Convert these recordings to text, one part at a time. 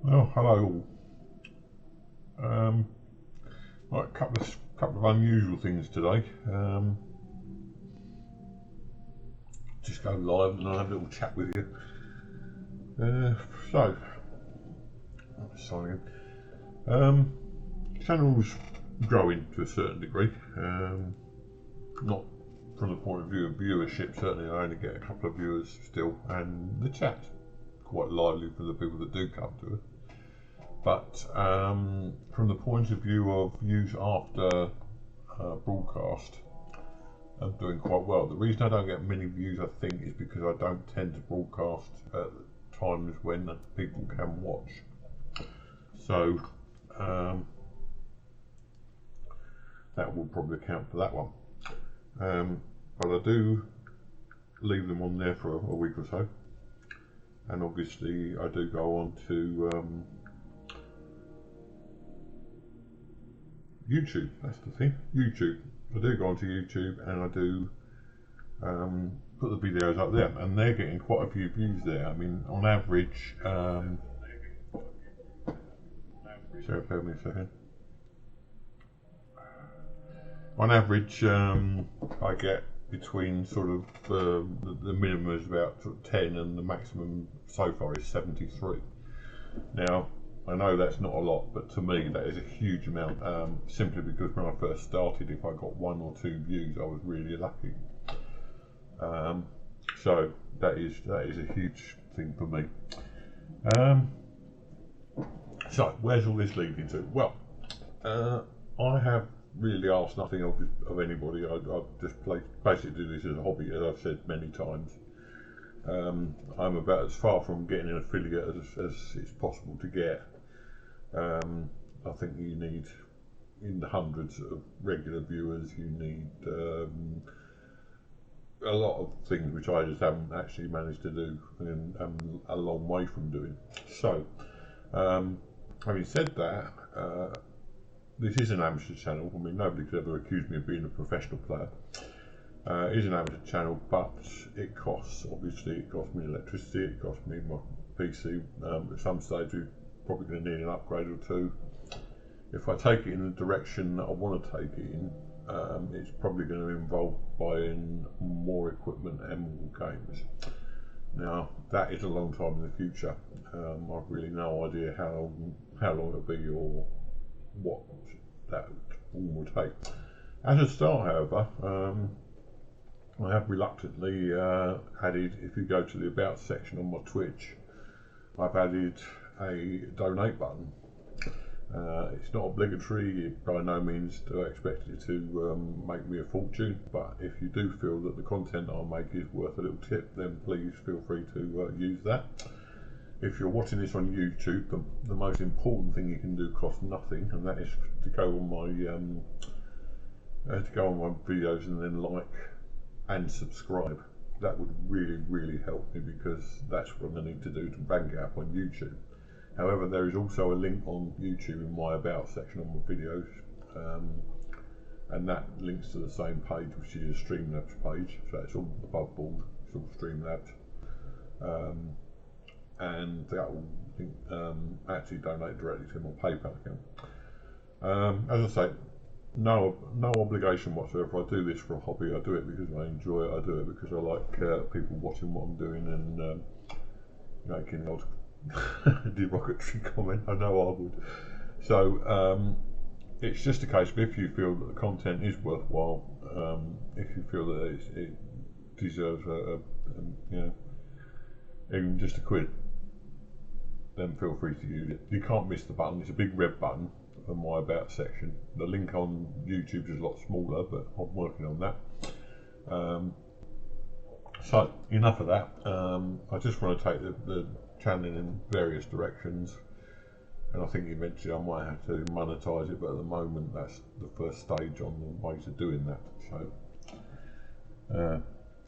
Well, hello all. Um, right, couple of unusual things today. Just go live and I'll have a little chat with you. So, signing in. Channel's growing to a certain degree. Not from the point of view of viewership. Certainly, I only get a couple of viewers still, and the chat's quite lively for the people that do come to it. But from the point of view of views after broadcast, I'm doing quite well. The reason I don't get many views, I think, is because I don't tend to broadcast at times when people can watch. So that will probably account for that one. But I do leave them on there for a week or so, and obviously I do go on to YouTube. That's the thing. YouTube. I do go onto YouTube and I do put the videos up there, and they're getting quite a few views there. I mean, on average, sorry, bear with me a second. On average, I get between sort of the minimum is about sort of 10, and the maximum so far is 73. Now, I know that's not a lot, but to me that is a huge amount. Simply because when I first started, if I got 1 or 2 views, I was really lucky. So that is a huge thing for me. So where's all this leading to? Well, I have really asked nothing of anybody. I just basically do this as a hobby, as I've said many times. I'm about as far from getting an affiliate as it's possible to get. I think you need, in the hundreds of regular viewers, you need a lot of things which I just haven't actually managed to do, and I'm a long way from doing. So, having said that, this is an amateur channel. I mean, nobody could ever accuse me of being a professional player. It is an amateur channel, but it costs. Obviously, it costs me electricity, it costs me my PC. At some stage, we're probably going to need an upgrade or two. If I take it in the direction that I want to take it in, it's probably going to involve buying more equipment and more games. Now, that is a long time in the future. I've really no idea how long it'll be or what that all will take. As a start, however, I have reluctantly added, if you go to the About section on my Twitch, I've added a donate button. It's not obligatory. By no means do I expect it to make me a fortune, but if you do feel that the content I make is worth a little tip, then please feel free to use that. If you're watching this on YouTube, the most important thing you can do costs nothing, and that is to go on my videos and then like and subscribe. That would really help me, because that's what I'm going to need to do to rank it up on YouTube. However, there is also a link on YouTube in my About section on my videos, and that links to the same page, which is a Streamlabs page. So it's all above board, it's all Streamlabs, and that will actually donate directly to my PayPal account. As I say, no obligation whatsoever. I do this for a hobby. I do it because I enjoy it. I do it because I like people watching what I'm doing and making the odd derogatory comment. I know I would. So it's just a case of, if you feel that the content is worthwhile, if you feel that it deserves even just a quid, then feel free to use it. You can't miss the button. It's a big red button on my About section. The link on YouTube is a lot smaller, but I'm working on that. So enough of that. I just want to take the channel in various directions, and I think eventually I might have to monetize it, but at the moment that's the first stage on the way to doing that. So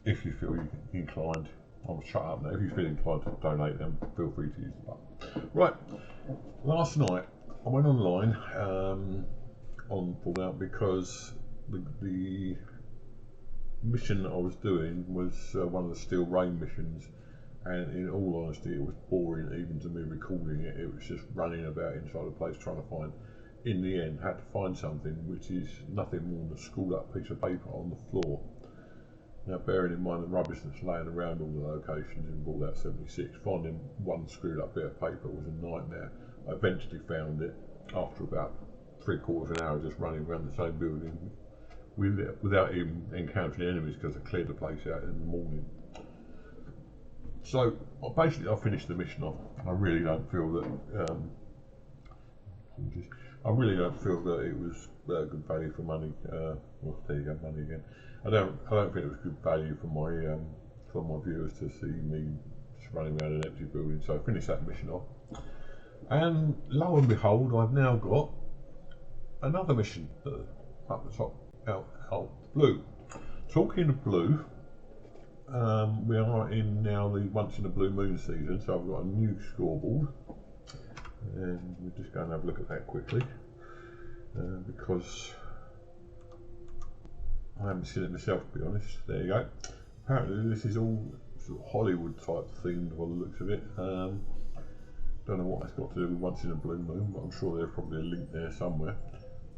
if you feel inclined, I'll shut up now. If you feel inclined to donate, then feel free to use the button. Right, last night I went online on Fallout because the mission that I was doing was one of the Steel Rain missions, and in all honesty, it was boring even to me recording it. It was just running about inside the place trying to find. In the end, had to find something which is nothing more than a screwed up piece of paper on the floor. Now, bearing in mind the rubbish that's laying around all the locations in Fallout 76, finding one screwed up bit of paper was a nightmare. I eventually found it after about 3/4 of an hour just running around the same building without even encountering enemies, because I cleared the place out in the morning. So basically, I finished the mission off. I really don't feel that. I really don't feel that it was good value for money. Well, there you go, money again. I don't think it was good value for my viewers to see me just running around an empty building. So I finished that mission off, and lo and behold, I've now got another mission up the top, out blue. Talking of blue, we are in now the once in a blue moon season, so I've got a new scoreboard, and we're just going to have a look at that quickly, because I haven't seen it myself, to be honest. There you go. Apparently this is all sort of Hollywood type themed by the looks of it. Don't know what it's got to do with once in a blue moon, but I'm sure there's probably a link there somewhere.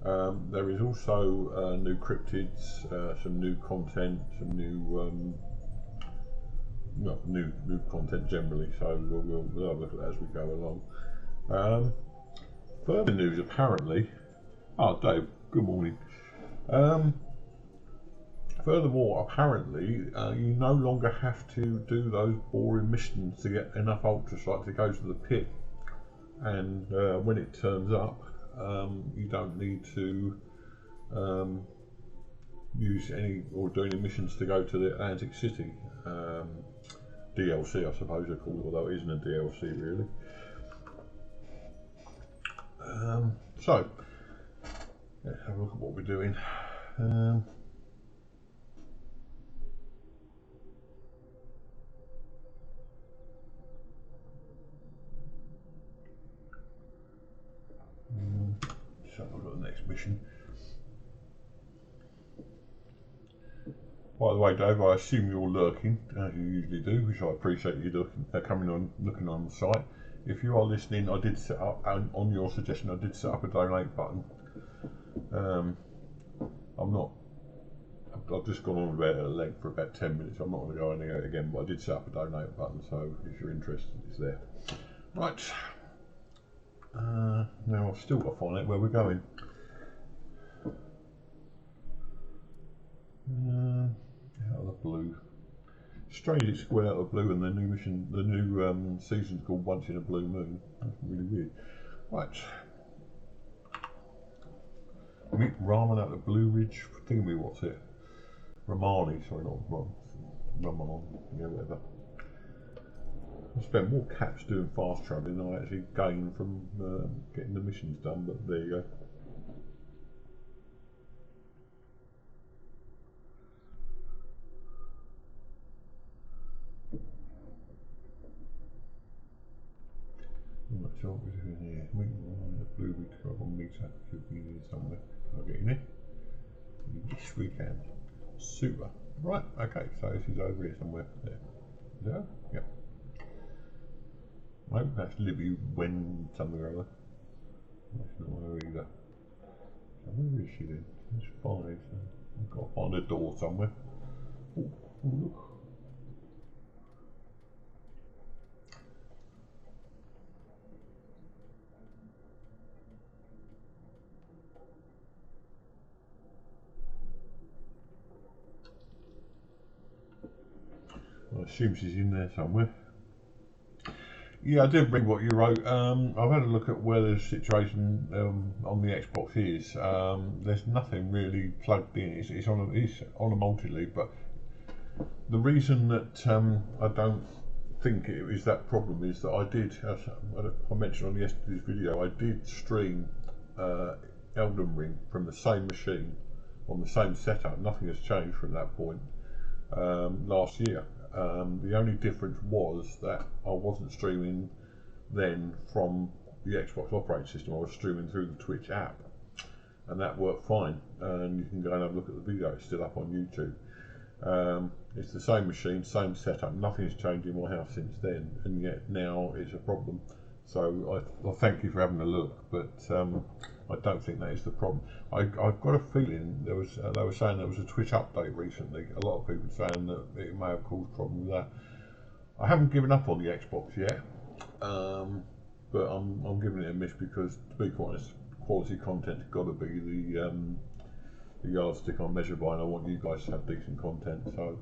There is also new cryptids, some new content, some new new content generally, so we'll have a look at that as we go along. Further news, apparently. Oh, Dave, good morning. Furthermore, apparently, you no longer have to do those boring missions to get enough ultrasight to go to the pit, and when it turns up, you don't need to use any or do any missions to go to the Atlantic City. DLC, I suppose they're called, although it isn't a DLC really. So let's have a look at what we're doing. So we've got the next mission. By the way, Dave, I assume you're lurking, as you usually do, which I appreciate you looking on the site. If you are listening, I did set up, and on your suggestion, I did set up a donate button. I've just gone on about it at length for about 10 minutes. I'm not going to go any out again, but I did set up a donate button, so if you're interested, it's there. Right. Now I've still got to find out where we're going. Out of the blue. Strange it's square out of blue, and the new mission, the new season's called Once in a Blue Moon. That's really weird. Right. Meet Raman at the Blue Ridge thingy, what's it? Romani, sorry, not Raman, yeah, whatever. I spent more caps doing fast travelling than I actually gained from getting the missions done, but there you go. Right, so what we're doing here, the blue ridge carbon meter should be here somewhere. I'll get in here. Yes, we can. Super. Right, okay, so this is over here somewhere. There? Yep. Nope, that's Libby when something or other. That's not her either. So where is she then? There's 5, so I've got to find a door somewhere. Oh, look. I assume she's in there somewhere. Yeah, I did read what you wrote. I've had a look at where the situation on the Xbox is. There's nothing really plugged in. It's on a multi-league, but the reason that I don't think it is that problem is that I did, as I mentioned on yesterday's video, I did stream Elden Ring from the same machine on the same setup. Nothing has changed from that point last year. The only difference was that I wasn't streaming then from the Xbox operating system. I was streaming through the Twitch app, and that worked fine. And you can go and have a look at the video; it's still up on YouTube. It's the same machine, same setup, nothing's changed in my house since then, and yet now it's a problem. So I thank you for having a look, but I don't think that is the problem. I've got a feeling they were saying there was a Twitch update recently. A lot of people saying that it may have caused problems with that. I haven't given up on the Xbox yet, but I'm giving it a miss because, to be quite honest, quality content's got to be the yardstick I measure by, and I want you guys to have decent content. So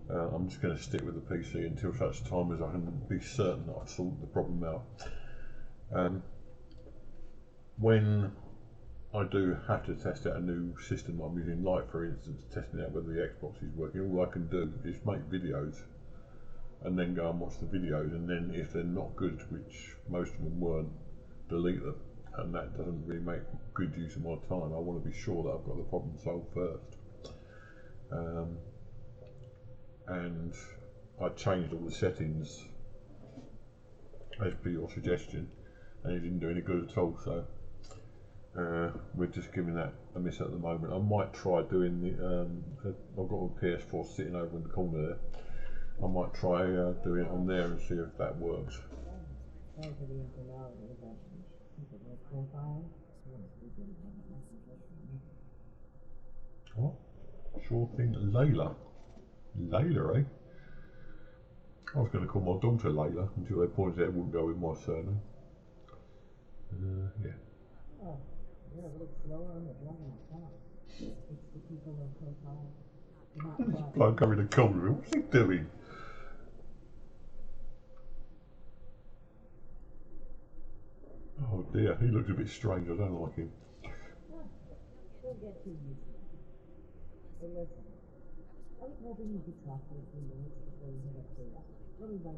I'm just going to stick with the PC until such time as I can be certain that I've sorted the problem out. When I do have to test out a new system I'm using, like for instance testing out whether the Xbox is working, all I can do is make videos and then go and watch the videos, and then if they're not good, which most of them weren't, delete them. And that doesn't really make good use of my time. I want to be sure that I've got the problem solved first. And I changed all the settings as per your suggestion, and it didn't do any good at all. So we're just giving that a miss at the moment. I might try doing the. I've got a PS4 sitting over in the corner there. I might try doing it on there and see if that works. What? Sure thing, Layla. Layla, eh? I was going to call my daughter Layla until they pointed out it wouldn't go with my surname. Yeah. Oh, you're a little slower on the drumming stuff. It's the people of profile. This bloke coming to corner room. What's he doing? Oh dear, he looks a bit strange. I don't like him. We'll get too used to it. But listen, I was hoping you could talk for a few minutes before you head up to that. What do you want?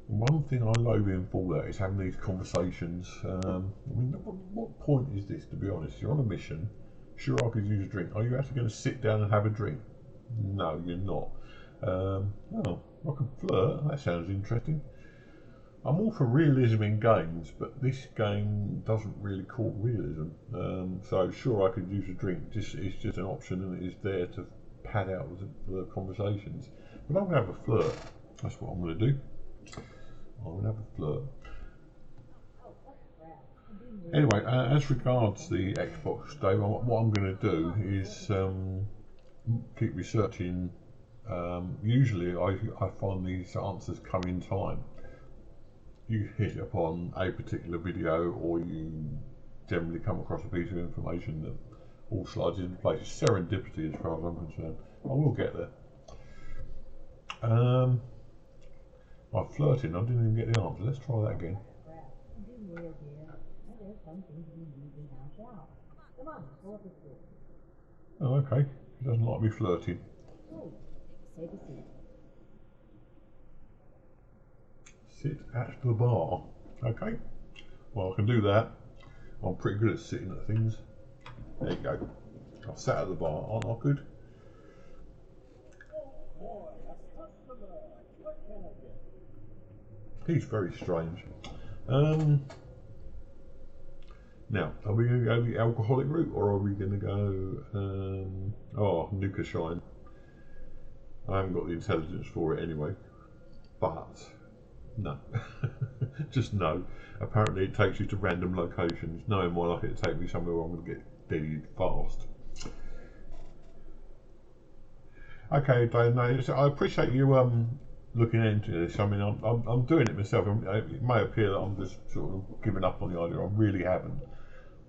One thing I loathe in Fallout is having these conversations. I mean, what point is this, to be honest? You're on a mission. Sure, I could use a drink. Are you actually going to sit down and have a drink? No, you're not. Oh, I can flirt. That sounds interesting. I'm all for realism in games, but this game doesn't really court realism. So sure, I could use a drink. It's just an option, and it is there to pad out the conversations. But I'm going to have a flirt. That's what I'm going to do. I'm going to have a flirt. Anyway, as regards the Xbox, Dave, what I'm going to do is keep researching. Usually I find these answers come in time. You hit upon a particular video, or you generally come across a piece of information that all slides into place. It's serendipity as far as I'm concerned. I will get there. I'm flirting, I didn't even get the answer. Let's try that again. Oh, okay. He doesn't like me flirting. Take a seat. Sit at the bar. Okay. Well, I can do that. I'm pretty good at sitting at things. There you go. I've sat at the bar. Aren't I good? He's very strange. Now, are we going to go the alcoholic route, or are we going to go Nuka Shine? I haven't got the intelligence for it anyway, but no. Just no. Apparently it takes you to random locations. Knowing my luck, it'll take me somewhere where I'm going to get dead fast. Okay, Dave, no, I appreciate you looking into this. I mean, I'm doing it myself. It may appear that I'm just sort of giving up on the idea. I really haven't.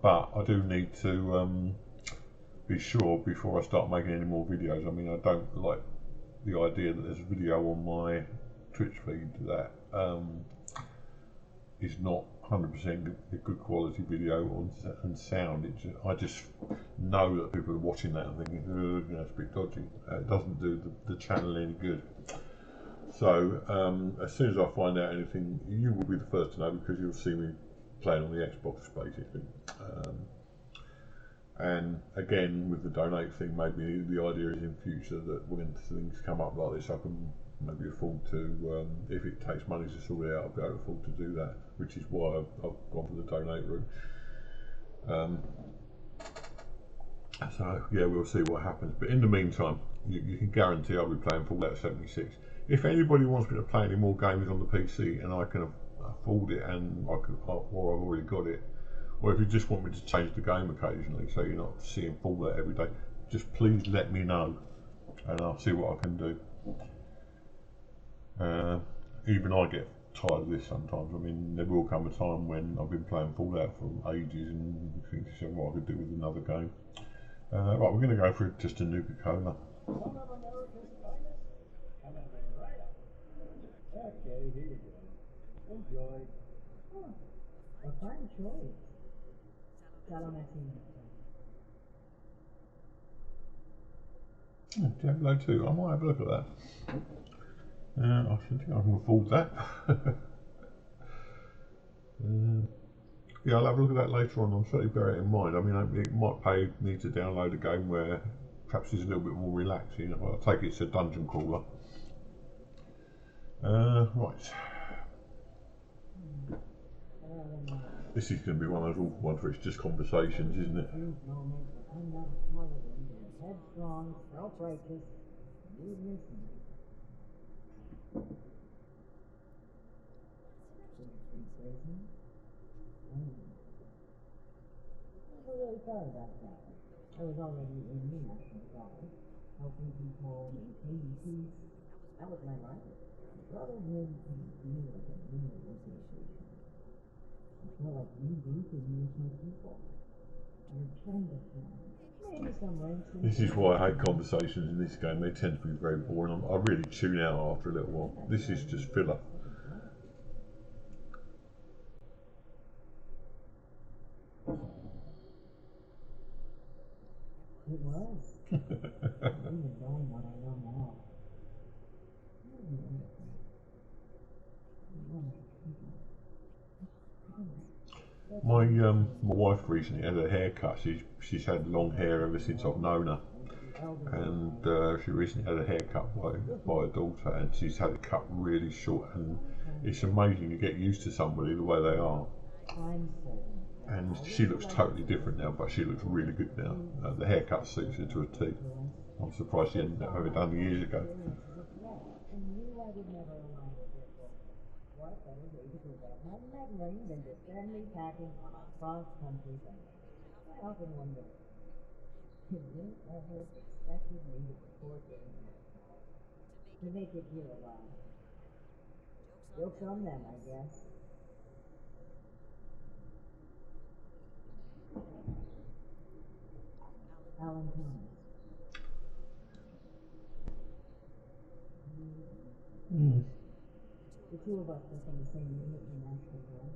But I do need to be sure before I start making any more videos. I mean, I don't like the idea that there's a video on my Twitch feed that is not 100% a good quality video and sound. I just know that people are watching that and thinking, oh, you know, it's a bit dodgy. It doesn't do the channel any good. So as soon as I find out anything, you will be the first to know, because you'll see me playing on the Xbox basically. And again, with the donate thing, maybe the idea is in future that when things come up like this, I can maybe afford to, if it takes money to sort it out, I'll be able to afford to do that, which is why I've gone for the donate route. So yeah, we'll see what happens. But in the meantime, you can guarantee I'll be playing Fallout 76. If anybody wants me to play any more games on the PC and I can afford it and I can, or I've already got it, or if you just want me to change the game occasionally, so you're not seeing Fallout every day, just please let me know, and I'll see what I can do. Even I get tired of this sometimes. I mean, there will come a time when I've been playing Fallout for ages and think to myself, what I could do with another game. Right, we're going to go for just a Nuka-Cola. One of America's finest, coming right up. Okay, here you go. Enjoy. Oh, a fine choice. Salam alaikum. Diablo 2, I might have a look at that. I think I can afford that. Yeah, I'll have a look at that later on. I'm certainly bear it in mind. I mean, it might pay me to download a game where perhaps it's a little bit more relaxing. I'll take it to Dungeon Crawler. Right. This is going to be one of those awful ones where it's just conversations, isn't it? Headstrong, self-righteous, needless. I really thought about that. I was already in the National Guard, helping people maintain peace. That was my life. Brotherhood knew like a new organization. I feel like you do for you some people. You're trying to find maybe some ranks. This is why I hate conversations in this game. They tend to be very boring. I really tune out after a little while. This is just filler. It was. Even knowing what I know now. My wife recently had a haircut. She's had long hair ever since I've known her, and she recently had a haircut by a daughter, and she's had it cut really short. And it's amazing to get used to somebody the way they are. And she looks totally different now, but she looks really good now. The haircut suits her to a T. I'm surprised she hadn't ever done it years ago. I often wonder, could you ever expected me to report to make it here a while? Joke's on them, I guess. Alan Thomas. The two of us were from the same unit in National Guard.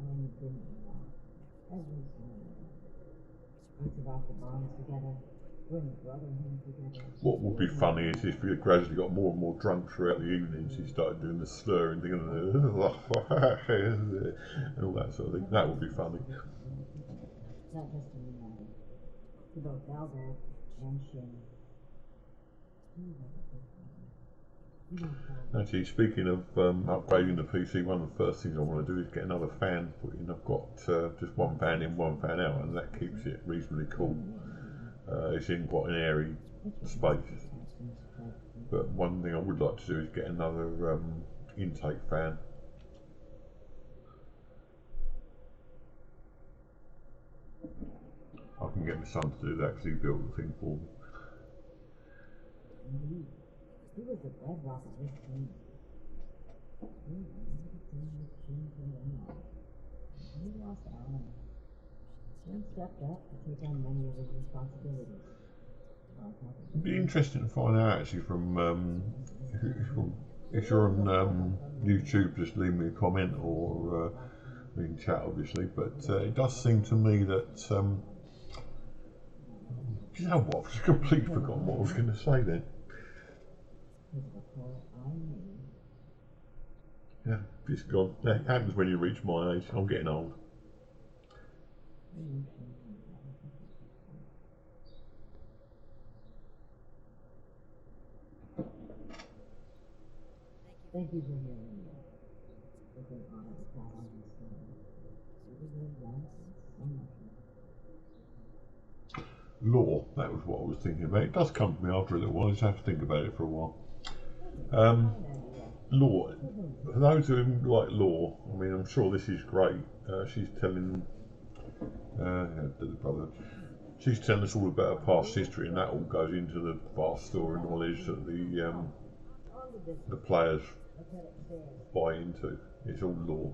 Alan had been every time. We survived the bombs together. When brotherhood together. What would be funny is if we gradually got more and more drunk throughout the evenings, he started doing the slurring thing and all that sort of thing. That would be funny. Not just to me, either. To both Albert and Shane. Actually, speaking of upgrading the PC, one of the first things I want to do is get another fan put in. I've got just one fan in, one fan out, and that keeps it reasonably cool. It's in quite an airy space. But one thing I would like to do is get another intake fan. I can get my son to do that because he built the thing for me. He was the bedrock of this team. We lost Alan. Shane stepped up to take on many of his responsibilities. It'd be interesting to find out actually from if you're on YouTube, just leave me a comment or we can chat obviously. But it does seem to me that you know what? I've just completely forgotten what I was going to say then. Yeah, it's gone. That happens when you reach my age. I'm getting old. Thank you for hearing me. It's an honor to pass on this story. It was a long so much. law. That was what I was thinking about. It does come to me after a little while. I just have to think about it for a while. Law. For those who like law, I mean, I'm sure this is great. She's telling the brother. She's telling us all about her past history, and that all goes into the vast story knowledge that the players buy into. It's all law.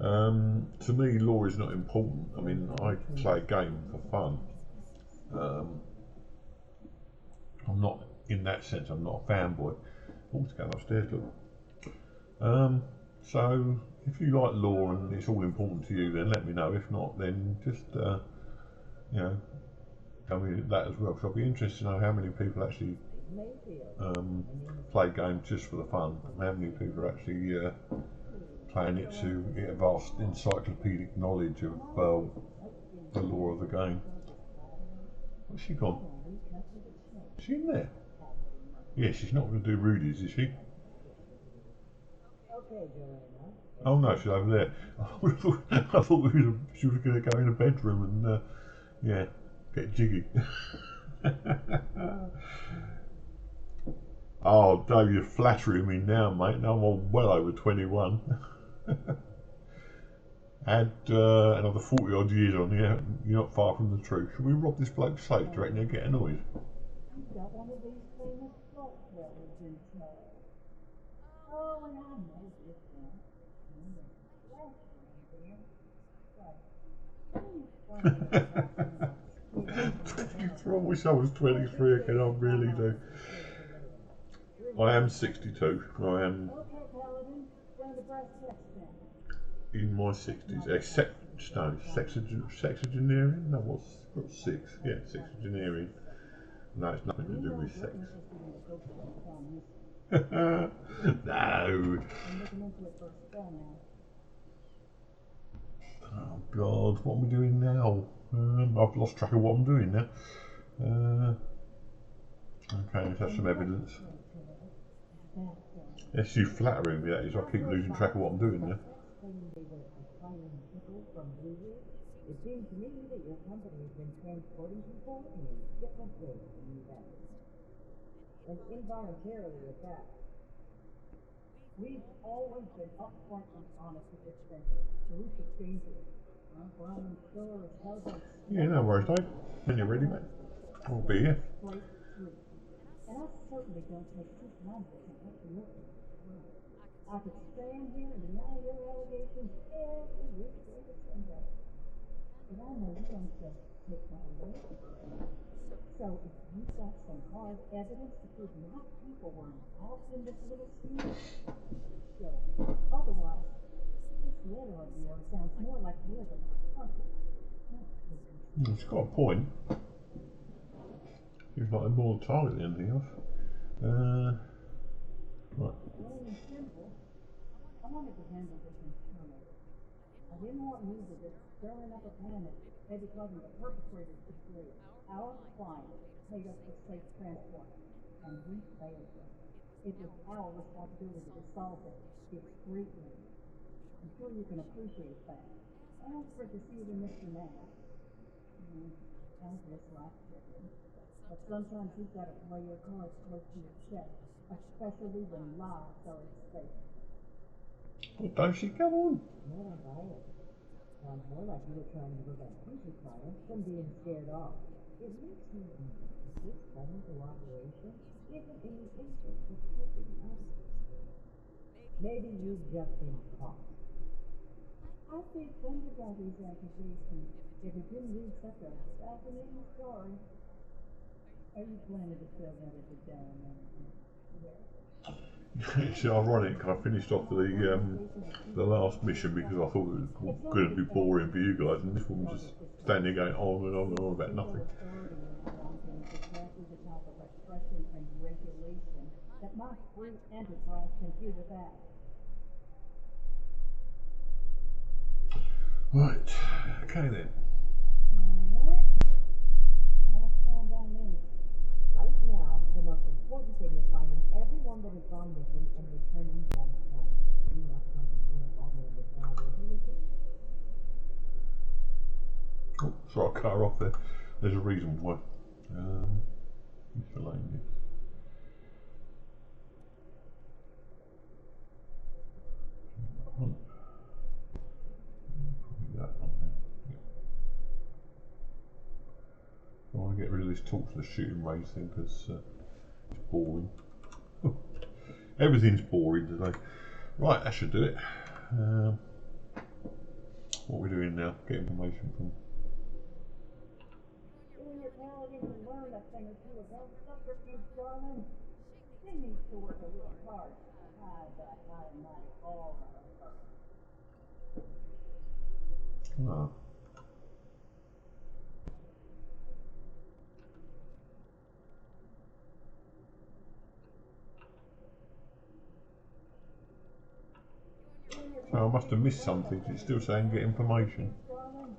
To me, law is not important. I mean, I play a game for fun. I'm not, in that sense, I'm not a fanboy. Oh, it's going upstairs, look. So, if you like law and it's all important to you, then let me know. If not, then just, you know, tell me that as well. Because I'll be interested to know how many people actually play games just for the fun, and how many people are actually playing it to get a vast encyclopedic knowledge of the law of the game. Where's she gone? Is she in there? Yeah, she's not going to do Rudy's, is she? Oh no, she's over there. I thought she was going to go in the bedroom and yeah, get jiggy. Oh, Dave, you're flattering me now, mate. Now I'm well over 21. Add another 40 odd years on you. You're not far from the truth. Should we rob this bloke's safe? Do you reckon he'll get annoyed? You've got one of these famous folk brothers in tow. Oh, and I know this one. I wish I was 23 again, I really do. I am 62. I am in my 60s. Sexagenarian? No, what's 6? Yeah, sexagenarian. No, it's nothing to do with sex. No. Oh God, what am I doing now? I've lost track of what I'm doing now. Okay, let's have some evidence. Yes, you flattering me, that is. I keep losing track of what I'm doing now. It seems to me that your company has been transporting people in different ways in the event. And involuntarily at that. We've always been upfront and honest with expenses, so we should change it. Brian Stiller tells us. Yeah, no worries, Dave. When you're ready, mate, I'll be here. And I certainly don't take just 1% what you're looking for. I could stand here and deny your allegations every which way to Sunday. But I know you don't just take my word for it. So if you've got some hard evidence to prove my people were involved in this little scheme, so otherwise, this letter of yours sounds more like you're the hunter. It's got a point. Seems like they're more target than anything else. Right. Plain and simple, I wanted to handle this internally. I didn't want you to just stirring up a panic, maybe causing the perpetrators to flee. Our client paid us for safe transport, and we failed them. It was our responsibility to solve it discreetly. I'm sure you can appreciate that. As for deceiving Mr. Nash, as this last chicken, but sometimes you've got to play your cards close to your chest, especially when lives are at stake. Well, don't she come on? Not about it. Sounds more like you were trying to prevent future trials from being scared off. It makes me wonder if this sudden cooperation isn't in the interest of helping others. Maybe you've just been caught. I think thunder about these accusations. If it didn't read such a fascinating story, are you planning to fill that at the down? It's ironic. I finished off the last mission because I thought it was going to be boring for you guys, and this one was just standing going on and on and on about nothing. That my free enterprise can do without. Right. Okay then. Alright. Now stand on me. Right now, the most important thing is finding everyone that has gone missing and returning them home. You must concentrate on all of this now, will you? Oh, sorry, I cut her off there. There's a reason why. Miscellaneous. Probably that one there. Yeah. I want to get rid of this torchless shooting range thing because it's boring. Everything's boring today. Right, that should do it. What are we doing now? Get information from. When your paladin can learn a thing or two about subterfuge, darling, she needs to work a little harder to hide that high-mighty aura of hers. Ah. So I must have missed something. It's still saying get information. Darling,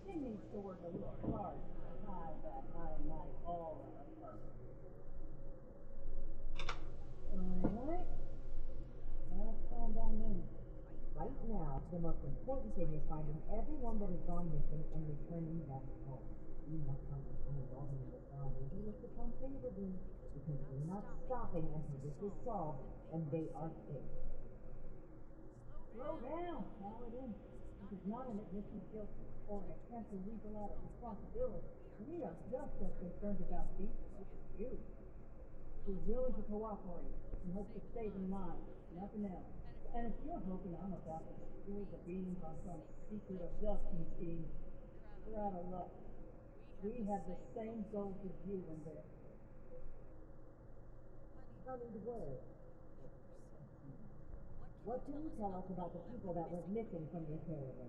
she needs to work a little harder to hide that high-mighty aura of hers. Alright. Let's find our name. Right now, the most important thing is finding everyone that has gone missing and returning them home. You must find them involved in the founders who look upon favorably, because we're not stopping until this is solved and they are safe. Slow down, Paladin. This is not an admission of guilt or an attempt to legal out of responsibility. We are just as concerned about these as you. We're willing to cooperate and hope to save in mind, nothing else. And if you're hoping I'm about to spill the beans on some secret abduction scheme, you're out of luck. We have the same goals as you in this. Coming to where? What can you tell us about the people that went missing from your caravan?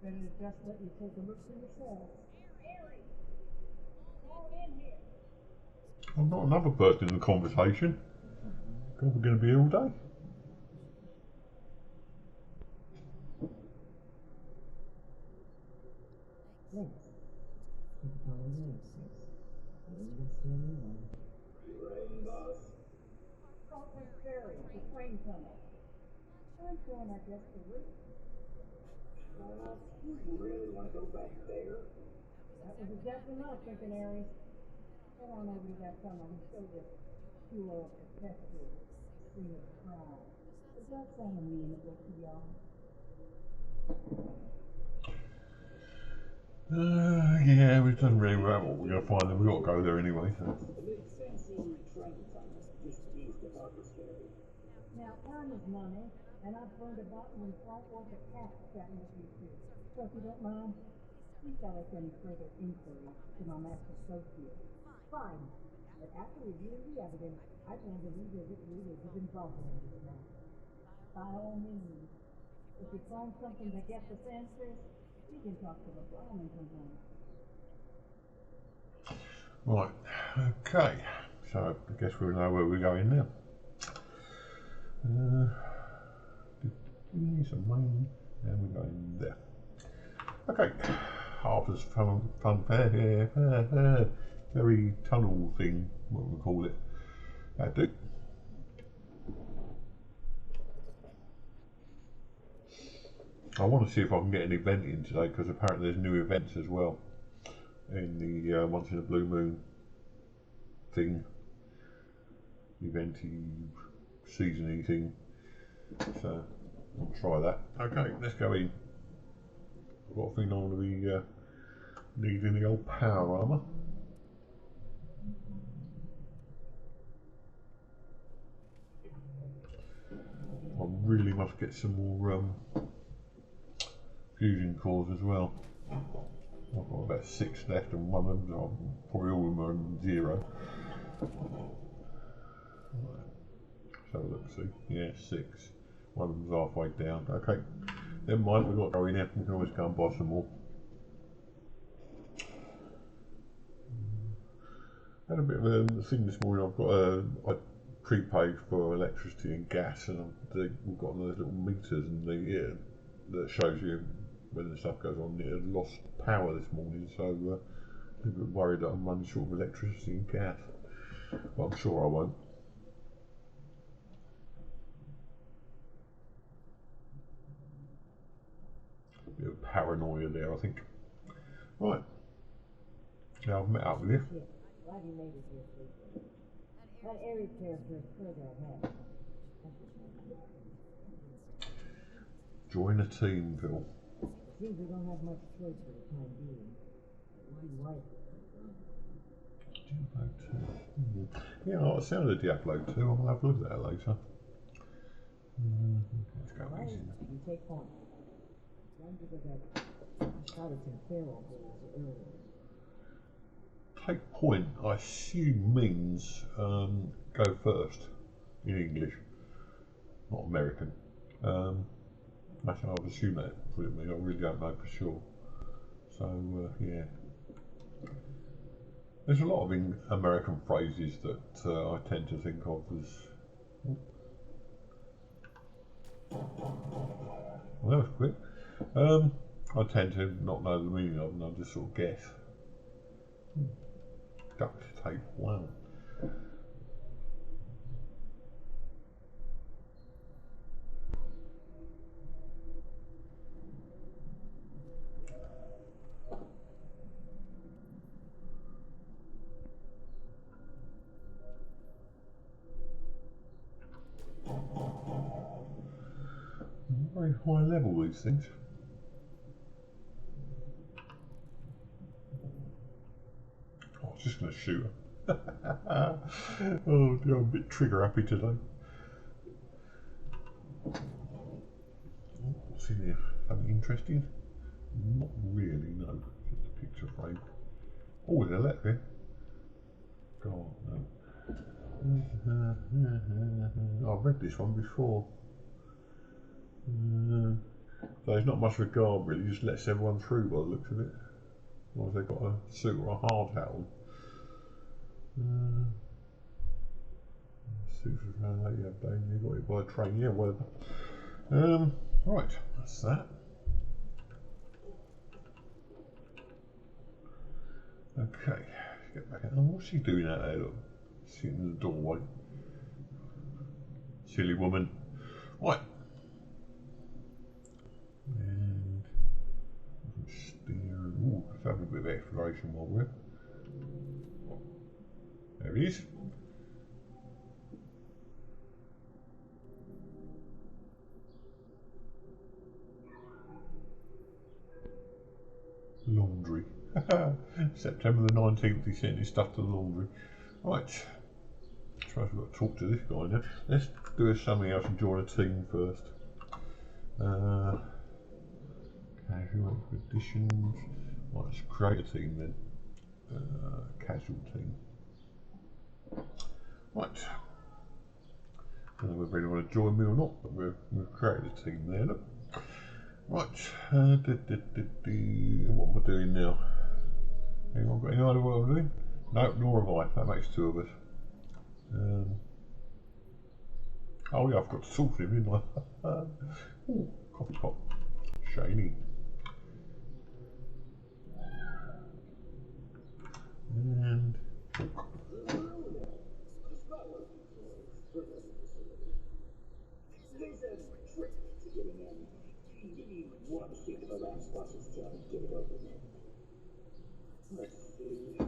Better just let you take a look for yourself. Aries! Come on in here! I'm not another person in the conversation. God, we're going to be here all day. Yes. It's only this. Rain, boss? Saltwood Ferry, the train tunnel. I'm trying our best to reach. You really want to go back there? That was exactly my thinking, Aries. Head on over to that tunnel and show this tour of protected, free of crime. Does that sound amenable to y'all? Yeah, it doesn't really matter what we're going to find, then we've got to go there anyway. So. The big fancy train tunnel just east of Harper's Ferry. Now, time is money, and I've burned a bottle and flat worth of cash chatting with you two. So if you don't mind, please tell us any further inquiry to my master associate. Fine, but after reviewing the evidence, I plan to revisit Ruiz's involvement in this matter. By all means, if you find something that gets us answers, we can talk to the Brahmin component. Right, okay. So I guess we'll know where we're going now. Some money, and we're going there. Okay, Harper's fun fair, very tunnel thing, what we call it. That'd do. I want to see if I can get an event in today, because apparently there's new events as well in the Once in a Blue Moon thing, eventy, seasony thing. So I'll try that. Okay, let's go in. I've got a feeling I'm going to be needing the old power armour. I really must get some more fusion cores as well. I've got about 6 left, and one of them, probably all of them are on 0. Let's have a look, see. Yeah, 6. One of them's halfway down. Okay, never mind, we've got to go in here. We can always go and buy some more. Had a bit of a thing this morning. I've got I prepaid for electricity and gas, and we've got those little meters, and that shows you when the stuff goes on. It had lost power this morning, so I'm a bit worried that I'm running short of electricity and gas, but I'm sure I won't. A bit of paranoia there, I think. Right, Yeah, I've met up with you. Shit. Glad you made it here safely. That Ares character is further ahead. Join a team, Phil. Seems we don't have much choice for the time being. It'd be wise to Diablo 2. Yeah, I like the sound of Diablo 2. I'll have a look at that later. Let's go Alright, easy. you take point. Time to go back. I shouted some Pharaoh bulls earlier. Take point, I assume means go first in English, not American. That's how I would assume that would it mean. I really don't know for sure. So yeah, there's a lot of American phrases that I tend to think of as. Well, that was quick. I tend to not know the meaning of them. I just sort of guess. Duct tape. Wow. Very high level, these things. I was just going to shoot her. Oh dear, I'm a bit trigger happy today. What's in here? Something interesting? Not really, no. Just a picture frame. Oh, there's a letter here. God, no. I've read this one before. So there's not much regard really, just lets everyone through by the looks of it. As long as they've got a suit or a hard hat on. Suits around that, yeah, Dane, you got it by a train, yeah, whatever. Right, that's that. Okay, let's get back out. Oh, what's she doing out there? Look, sitting in the doorway. Silly woman. Right. And steer. Ooh, let's have a bit of exploration while we're. There he is. Laundry. September the 19th, he sent his stuff to the laundry. Right. Suppose we've got to talk to this guy now. Let's do something else and join a team first. Casual expeditions. Right, let's create a team then. Casual team. Right. I don't know whether anyone want to join me or not, but we've created a team there. Look. Right. What am I doing now? Anyone got any idea what I'm doing? No, nor have I. That makes two of us. Oh yeah, I've got to sort him, didn't I? Ooh, coffee pot. Shiny. And book. There's a trick to getting in. You need one stick of a last boss's tail to get it open. Let's see.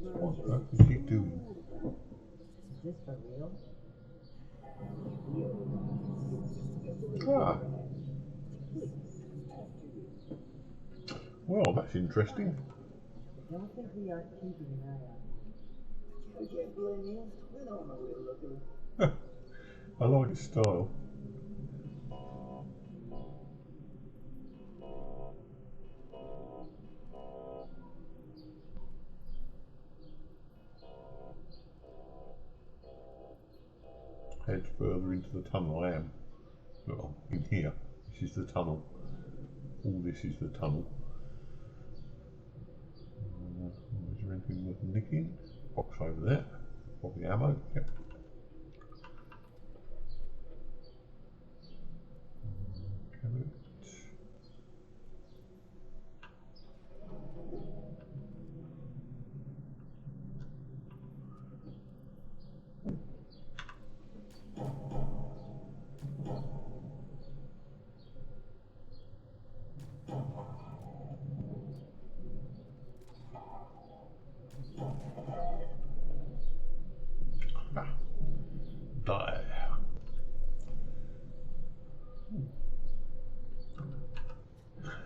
What the fuck is he doing? Is this for real? Ah. Well, that's interesting. I don't think we are keeping an eye on I can't blame you. I know I'm a weird looker. I like his style. Head further into the tunnel. I am. Look, I'm in here. This is the tunnel. All this is the tunnel. Is there anything worth nicking? Box over there. Probably ammo. Yep. Carrot.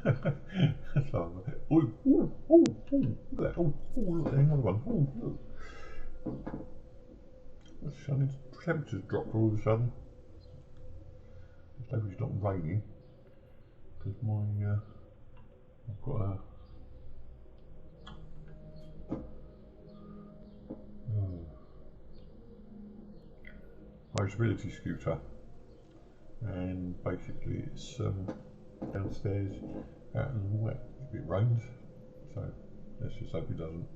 That's lovely. Ooh, ooh, ooh, ooh, look at that. Ooh, ooh, look, there's another one. Ooh, look. The sun's temperature's dropped all of a sudden. Just hope it's not raining. Because I've got a mobility scooter, and basically it's downstairs out in the wet if it rains, so let's just hope it doesn't.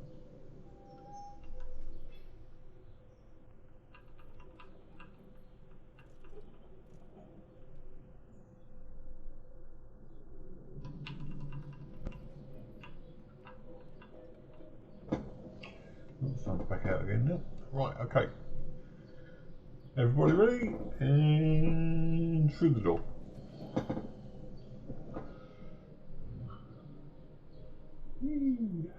Oh, the sun's back out again now. Right, okay. Everybody ready? And through the door. Whee.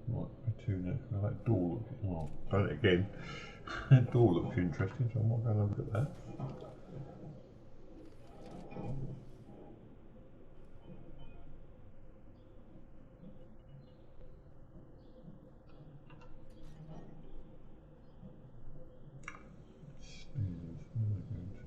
Right, me too next. Now that door looks, oh, done it again. That door looks interesting, so I might go and have a look at that. Stairs, where am I going to?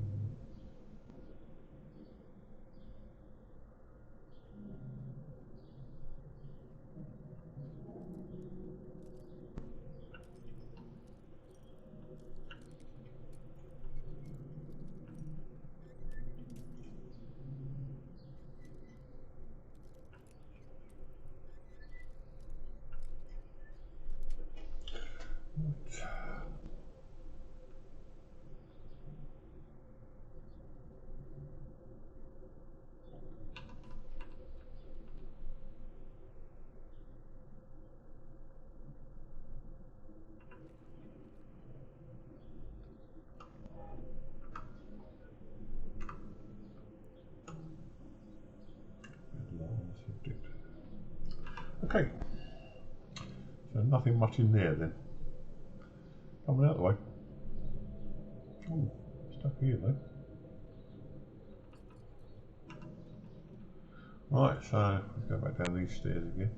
Okay, so nothing much in there then. Coming out the way. Oh, stuff here though. Right, so let's go back down these stairs again.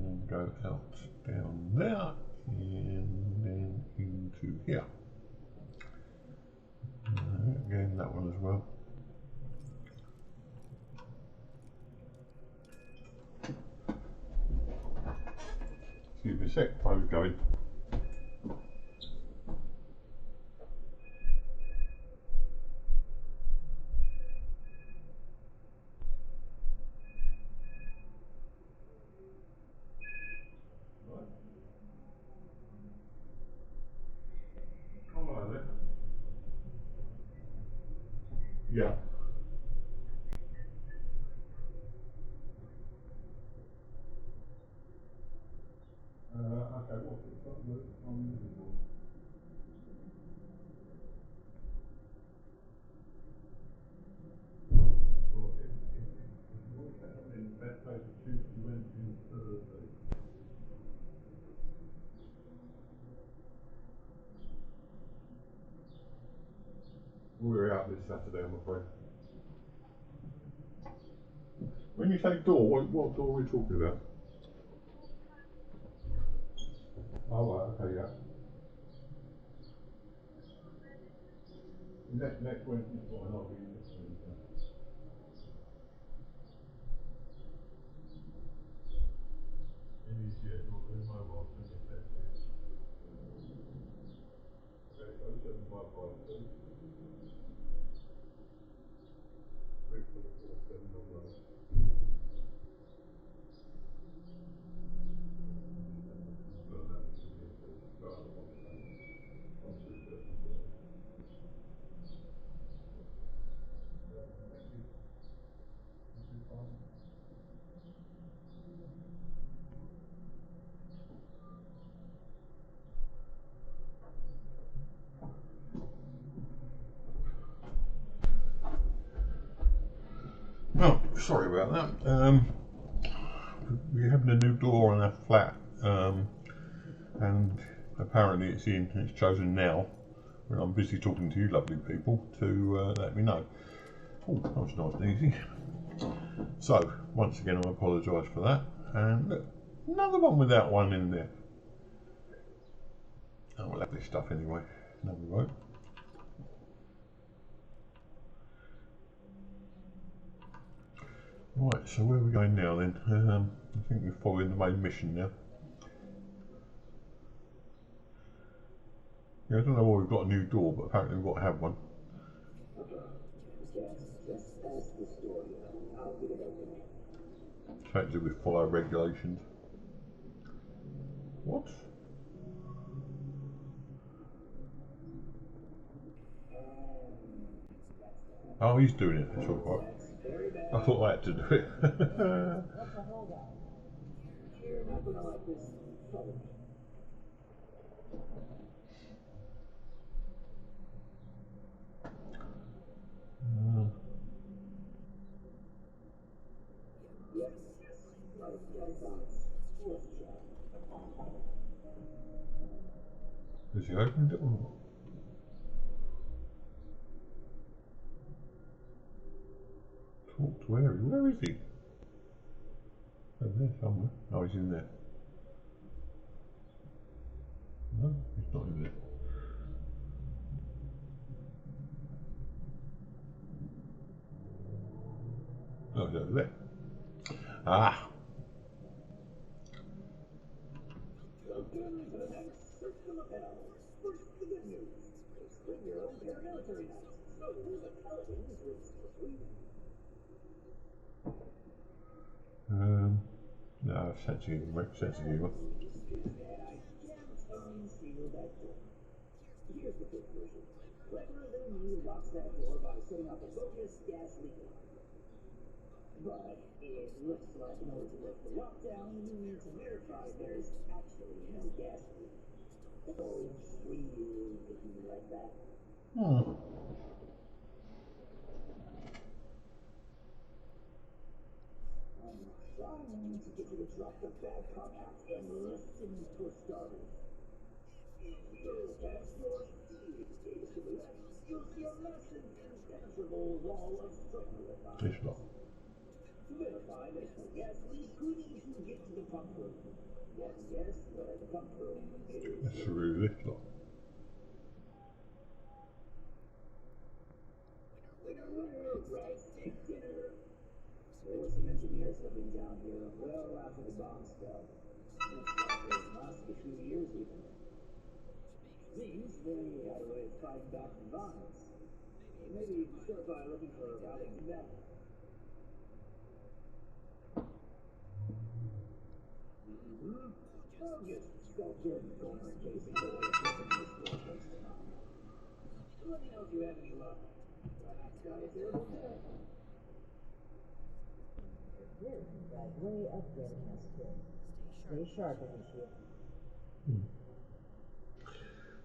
And go out down there and then into here. Again, that one as well. Excuse me a sec, phone's going. Come on then. Yeah. Okay, what's it got? We're out this Saturday, I'm afraid. When you say door, what door are we talking about? Oh, right, okay, yeah. Next Wednesday's fine, I'll be in this Wednesday. It is, yeah, not in mobile, so get that too. Okay, 0755 344 700. sorry about that. We're having a new door on our flat, and apparently it's in. It's chosen now. When I'm busy talking to you, lovely people, to let me know. Oh, that was nice and easy. So, once again, I apologise for that. And look, another one without one in there. Oh, we'll have this stuff anyway. No, we won't. Right, so where are we going now then? I think we're following the main mission now. Yeah, I don't know why we've got a new door, but apparently we've got to have one. Just past the store. I'll get it open. Something to do with follow regulations. What? Oh, he's doing it. That's all right. I thought I had to do it. What's the holdout? You're not gonna like this. Follow me. Yes. Right box. Let's try. Has he opened it or not? Talk to Harry. Where is he? Oh, there somewhere. Oh, he's in there. No, he's not in there. Oh, he's over there. Ah! Welcome to the next Circle of Hell. First, the good news. It's bring your own paramilitary night. So, the Paladins will still free. No, sense of humour, sense of humour. I can't unseal that door. Here's the quick version. Cleverer than me locks that door by setting off a bogus gas leak alarm. But it looks like in order to lift the lockdown, you need to verify there's actually no gas leak. So, really thinking like that. I'm trying to get you to drop the bad cop act and listen for starters. If you pass your speed gaze to the left, you'll see a massive impenetrable wall of circular fire. It's not. To verify there's no gas leak, we need to get to the pump room. Guess where the pump room is. It's through this lot. Winner, right, steak dinner. There were some engineers living down here well after the bomb fell. Looks like they lasted a few years even. Means they had a way of fighting back the violence. Maybe start by looking for how they do that. I'll just skulk here in the corner in case there's a way of flipping this door next time. Let me know if you have any luck. That's got a terrible day. This is gradually upgrading us too. Stay sharp in this ship.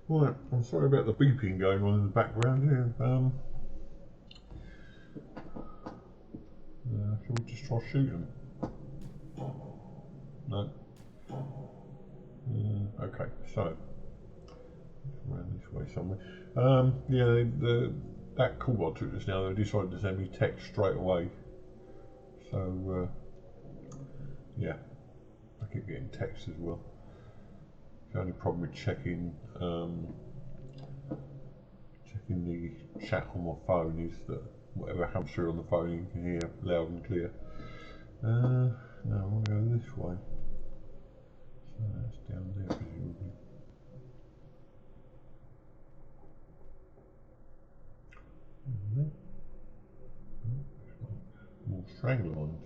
Right, I'm sorry about the beeping going on in the background here. Shall we just try shoot them? No. Okay, so around this way somewhere. Yeah, that call I took just now, they decided to send me text straight away. So yeah, I keep getting text as well. The only problem with checking the chat on my phone is that whatever comes through on the phone you can hear loud and clear. No, I want to go this way. So that's down there presumably. More strangler ones.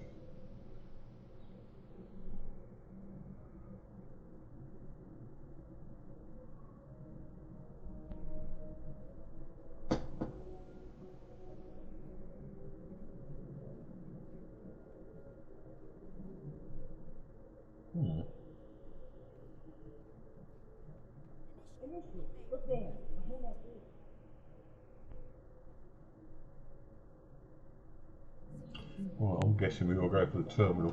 Initiate. Look there. Behind that gate. Well, I'm guessing we will go for the terminal.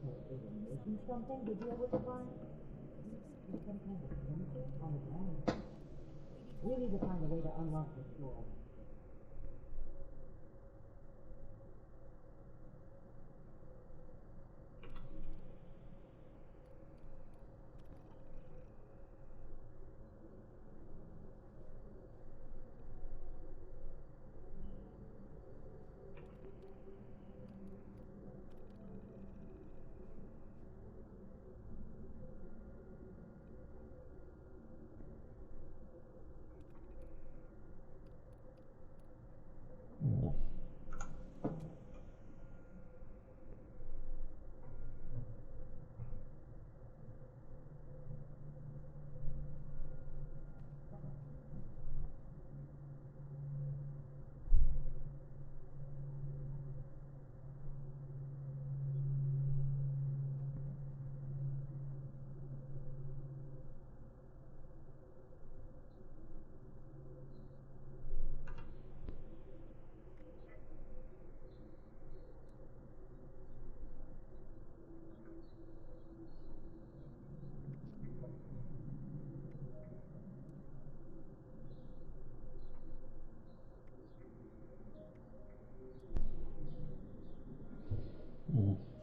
They were making something to deal with the fire? Some kind of chemical on the ground. We need to find a way to unlock this door.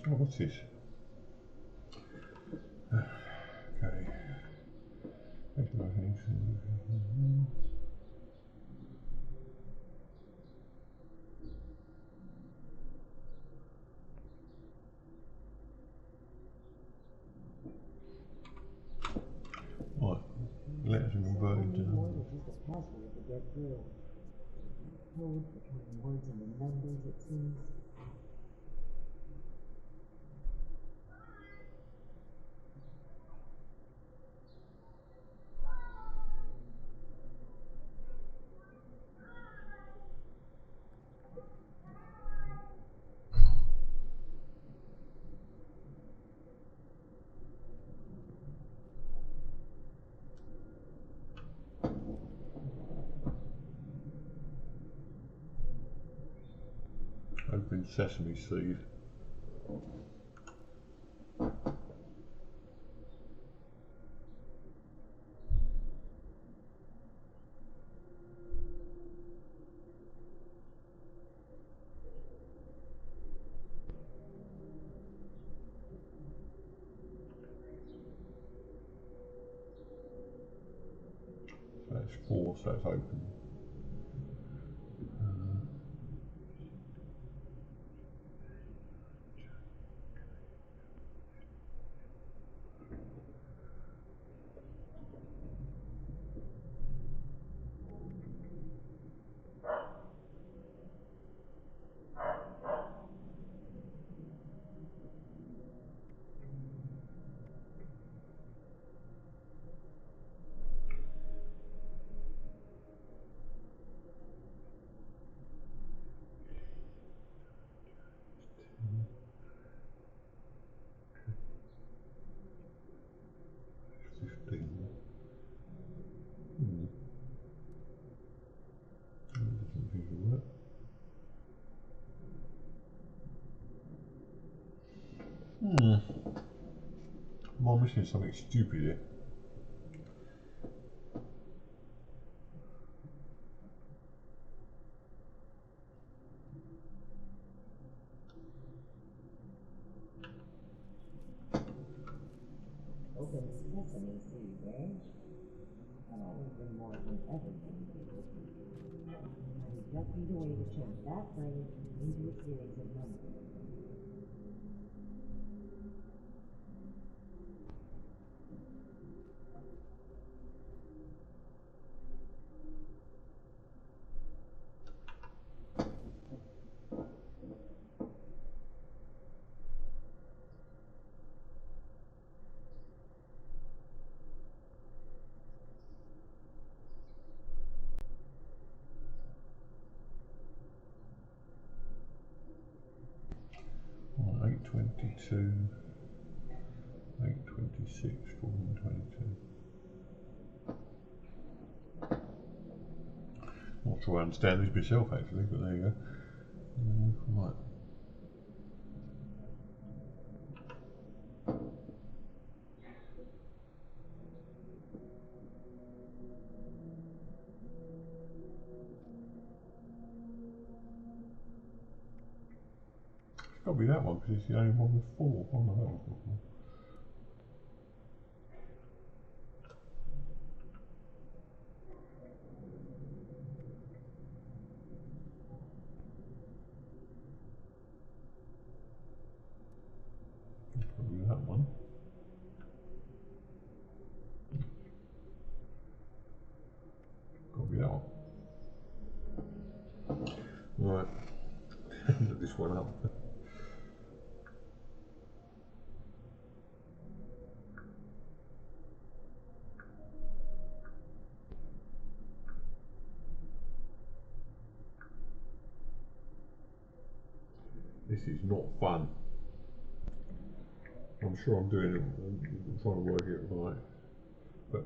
Oh, what's this? Okay. Right, letters are converted to More than just a password to get through. Code between words and the numbers, it seems. open sesame seed. So that's 4, so it's open. Am I missing something stupid here? Open sesame seed, eh? I've always been more than everything. We just need a way to change that phrase into a series of numbers. Right, 822, 826, 422. Not sure I understand this myself actually, but there you go. Right. got to be that one because it's the only one with 4. Oh no, that one's got 4. Probably that one. Got to be that one. Right, look this one up. This is not fun. I'm sure I'm doing it, I'm trying to work it right, but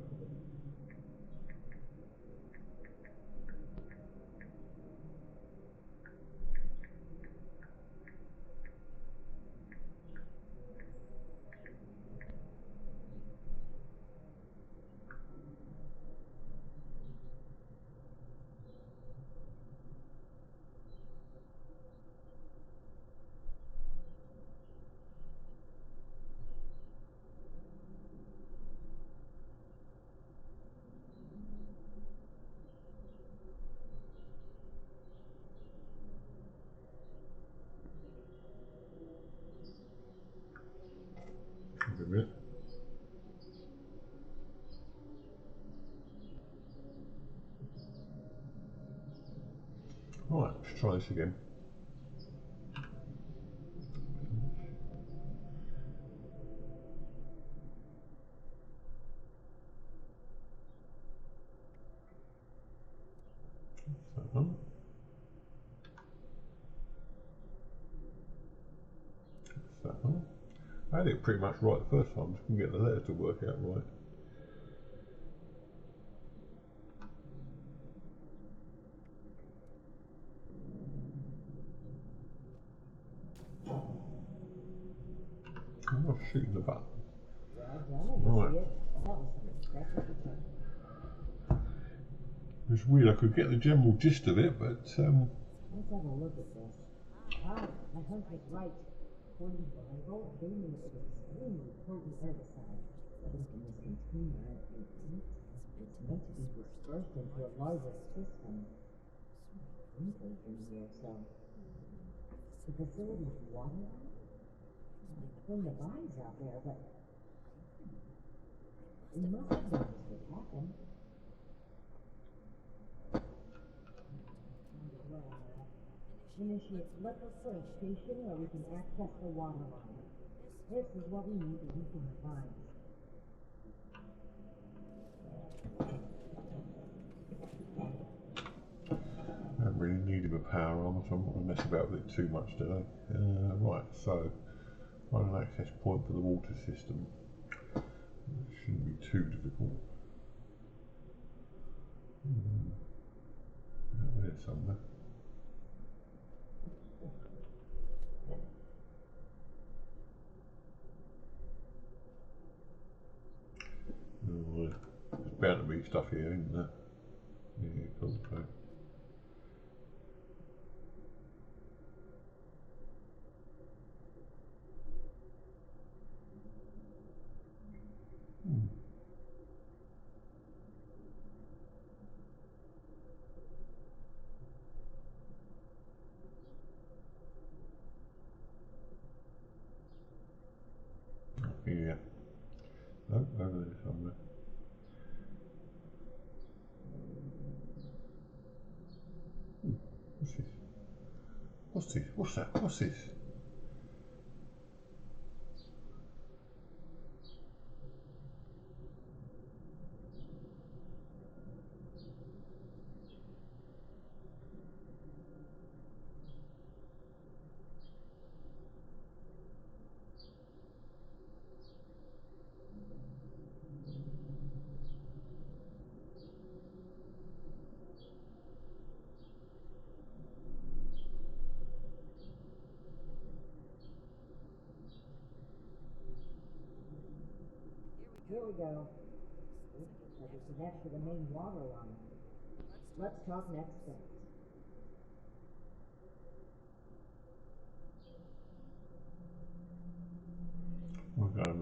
give it a minute. Right, let's try this again. That one. That one. I had it pretty much right the first time, just couldn't get the letter to work out right. I'm not shooting the button. Well done, and Right. see it. That was that's what you It's weird, I could get the general gist of it, but Let's have a look at this. Ah, my husband's right. According to the Bible, they made an extremely potent herbicide. I think in this container, it's meant to be dispersed into a larger system. Sprinklers in here, so the facility's water. From the vines out there, but it must have been just what happened. Initiate leper first station where we can access the water line. This is what we need to weaken the vines. I don't really need him a power armor, so I'm not going to mess about with it too much today. Right, so find an access point for the water system. It shouldn't be too difficult. There somewhere. Oh, there's bound to be stuff here, isn't there? Yeah, cool. Okay. Yeah. No, over there somewhere. What's this? What's this? What's that? What's this? Here we go. Looks like it connects to the main water line. Let's talk next steps.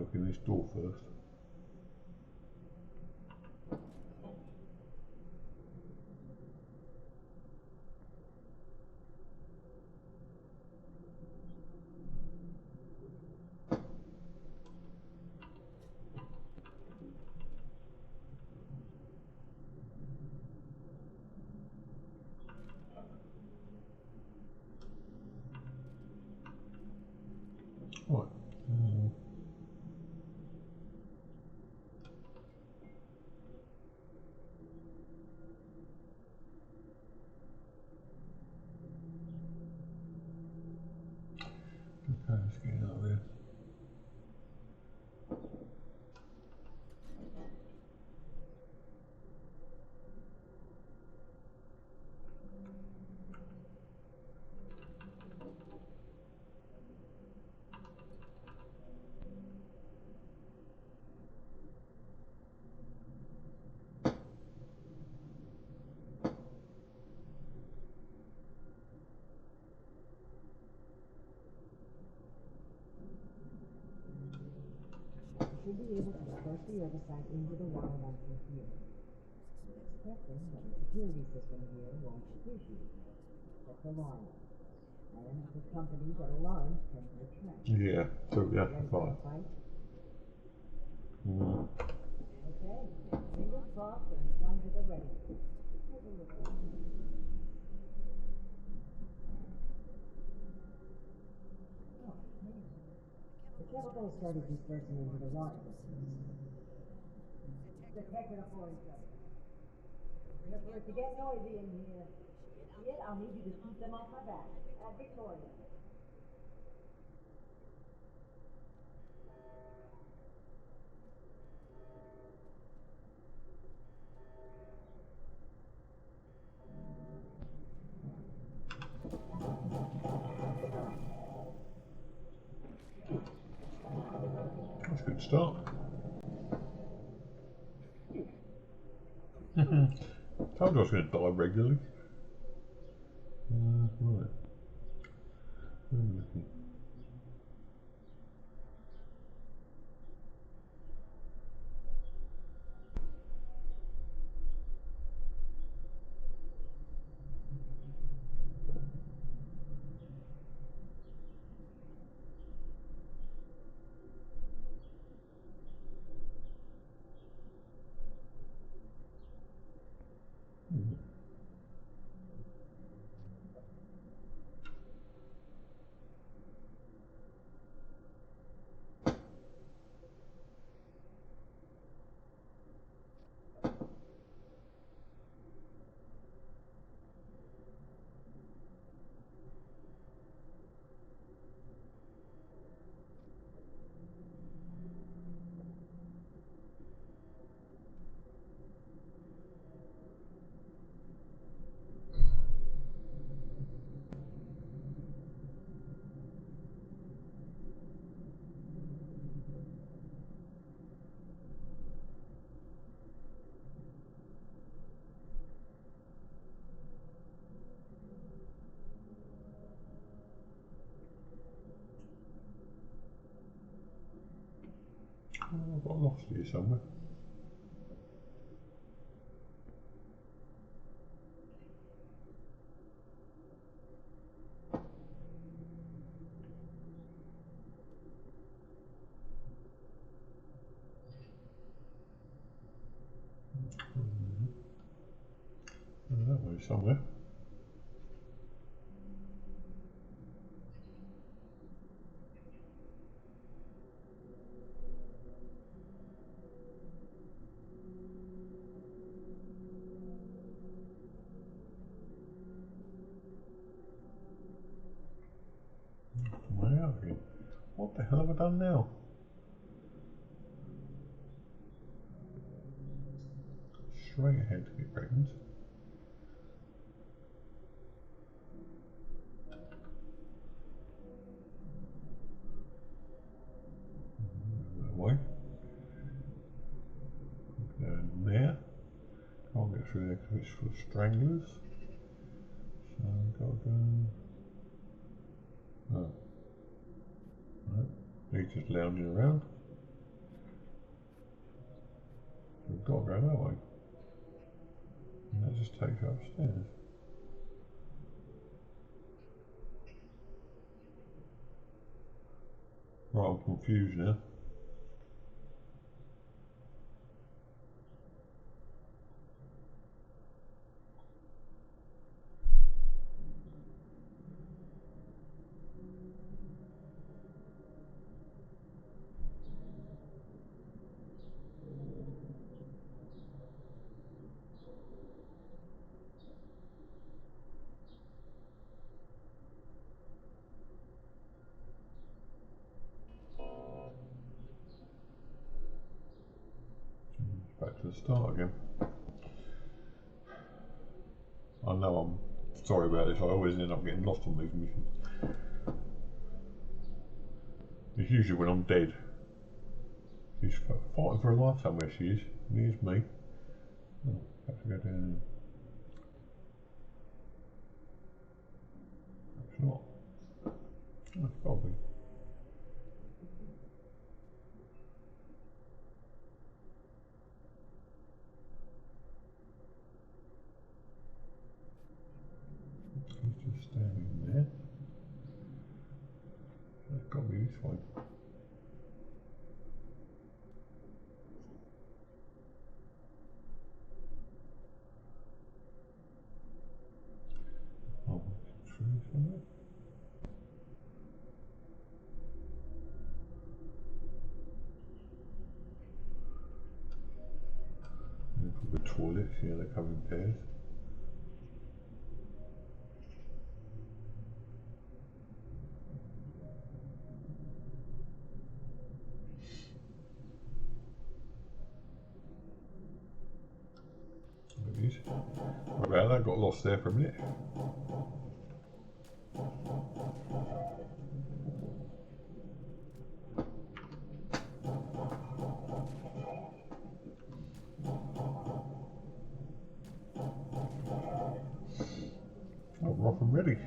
look in this door first. Right. Okay, let's get out of here. You should be able to approach the oversight into the water once you're here. Expecting that the security system here won't push you. That's alarming. And with companies that alarm tend to attract. Yeah, so yeah, Ready for fine. a fight? Mm. Okay. Fingers crossed and guns at the ready. Take a look at it. Oh, man. The chemicals started dispersing into the water. Detected a foreign substance. Remember, if you get noisy in here, shit, I'll need you to keep them off my back. At Victoria. That's a good start. Told you I was going to die regularly. Right. Where are we looking? Oh, I've got lost here somewhere. That way somewhere. Way out here. What the hell have I done now? Straight ahead, it reckons. That way. Down there. Can't get through there because it's full of stranglers. So I've got to go. Oh. Right. He's just lounging around. I've got to go that way. And that just takes you upstairs. Right, I'm confused now. Back to the start again. I know I'm sorry about this, I always end up getting lost on these missions. It's usually when I'm dead. She's fighting for her life somewhere, she is. And here's me. Oh, have to go down there. It's not. Oh, it's got to be. He's just standing there. It's got to be this way. Oh, it's true somewhere. The toilets, yeah, they come in pairs. There it is. What about that? Got lost there for a minute. Oh, we're off and ready.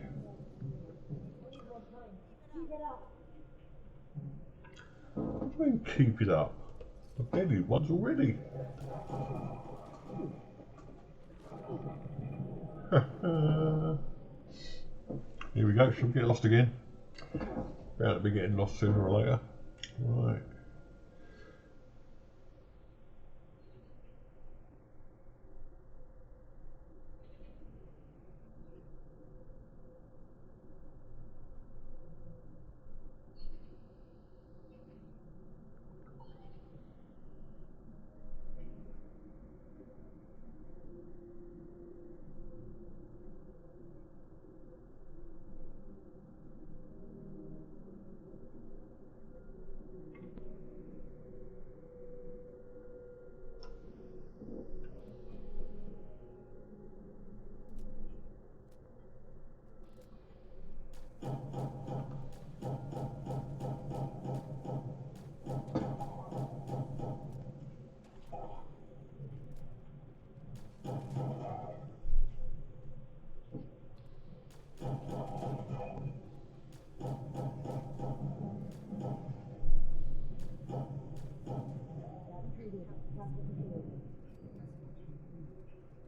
Keep it up. What do you mean keep it up? I've deaded once already. Here we go, should we get lost again? Bound to be getting lost sooner or later. Right.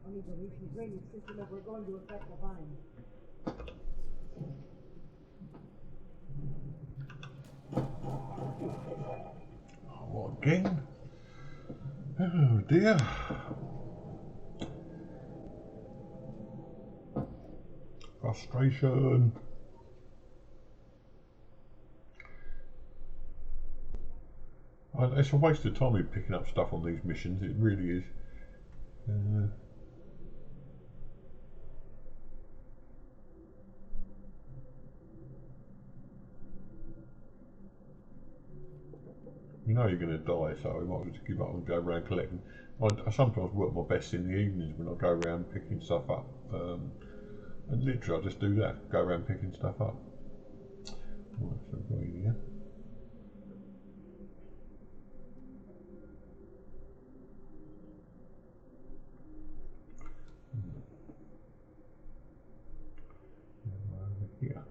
Only the recent drainage system that we're going to affect the vines. What again? Oh dear. Frustration. It's a waste of time picking up stuff on these missions, it really is. You know you're going to die, so we might as well just give up and go around collecting. I sometimes work my best in the evenings when I go around picking stuff up. And literally I just do that, go around picking stuff up. Right, so we've got here. Over here.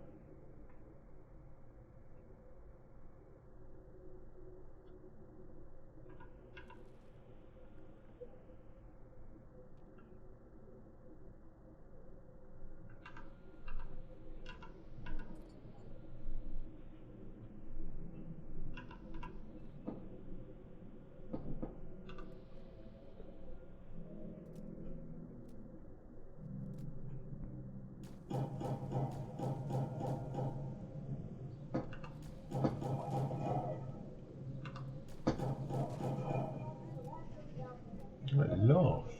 last.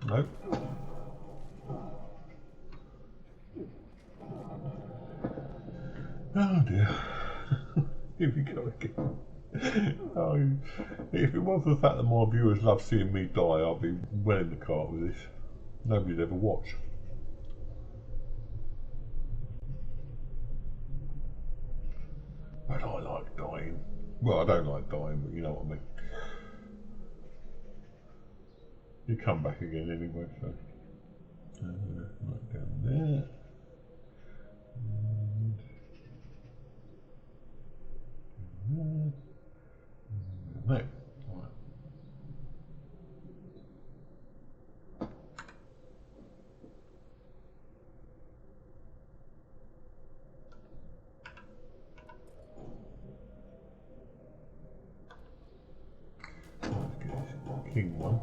Nope. Oh dear. Here we go again. Oh, if it wasn't for the fact that my viewers love seeing me die, I'd be well in the cart with this. Nobody'd ever watch. But I like dying. Well, I don't like dying, but you know what I mean. You come back again anyway, so. Right down there. And no. Right. Let's get this king one.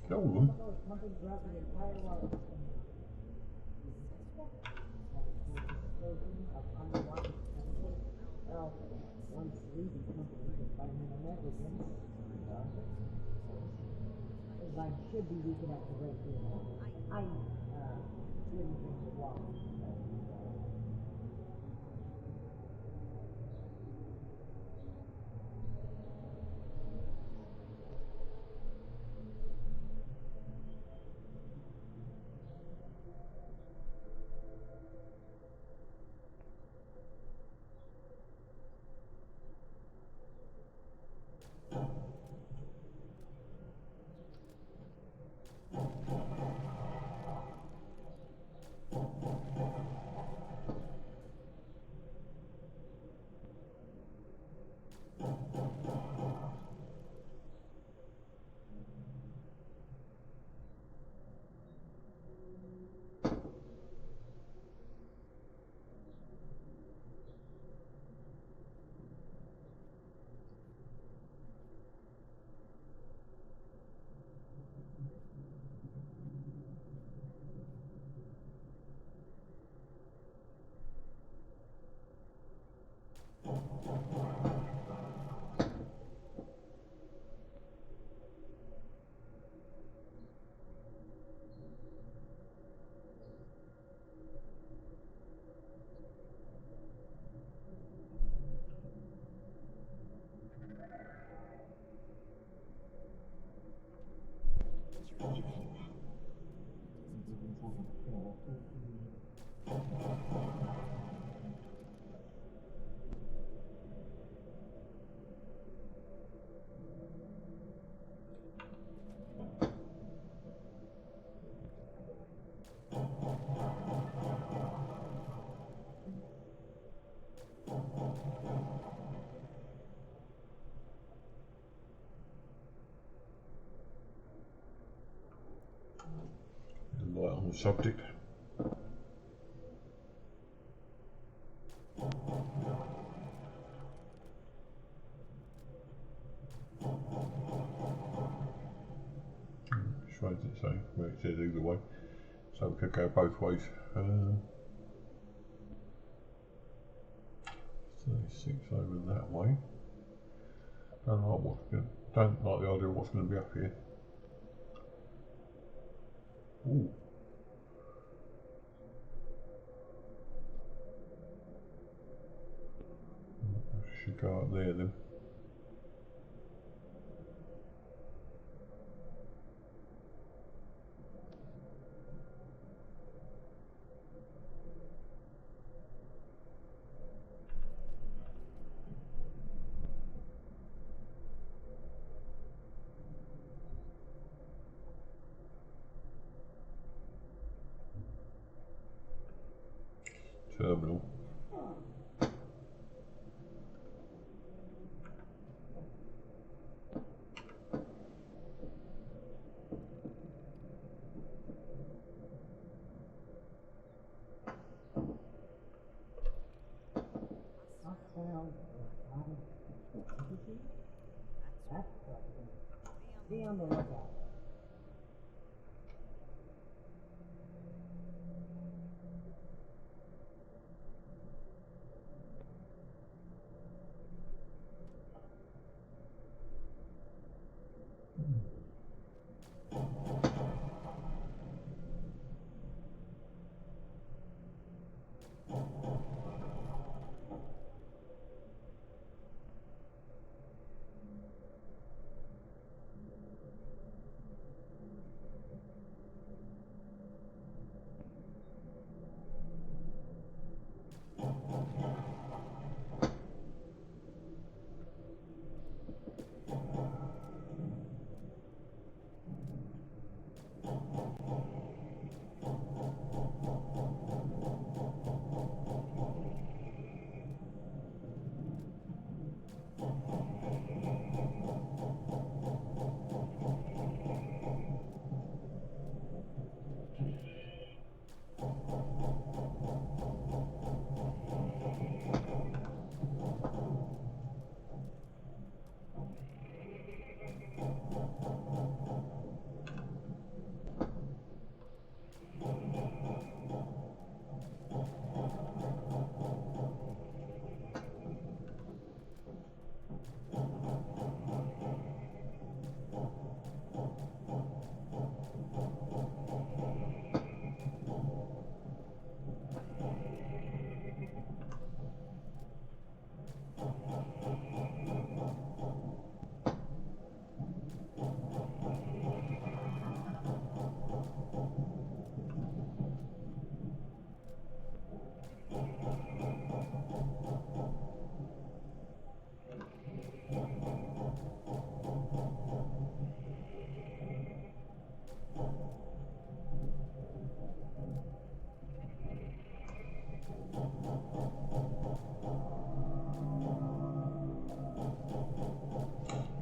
Kill them. Something throughout the entire life. Of underwater chemicals. Well, once leaving company with environmental negligence, I should be looking at the right here. I didn't think it was. Light on the subject. Shows it saying where it says either way, so we could go both ways. 36 over that way. Don't like the idea of what's going to be up here. Ooh. Should go up there then. Terminal. Hostile or body That's something. Be on the lookout.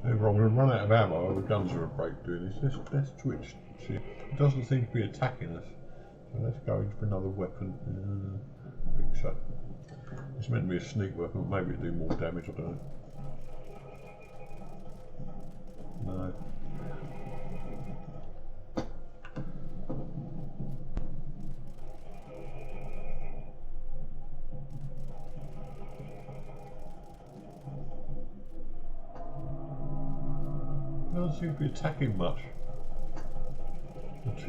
If I'm going to run out of ammo, the guns are a break doing this. Let's switch. See, it doesn't seem to be attacking us. So let's go in for another weapon. I think so. It's meant to be a sneak weapon, but maybe it'll do more damage, I don't know. No. Doesn't seem to be attacking much.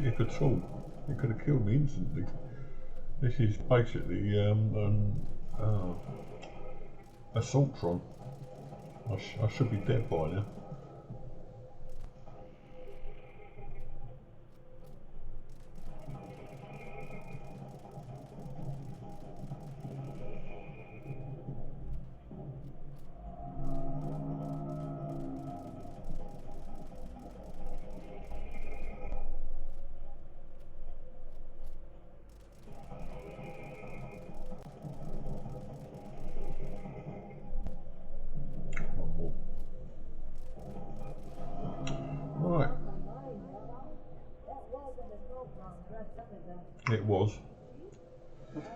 If at all. It could have killed me instantly. This is basically Assaultron. I should be dead by now. Right. It was. Let's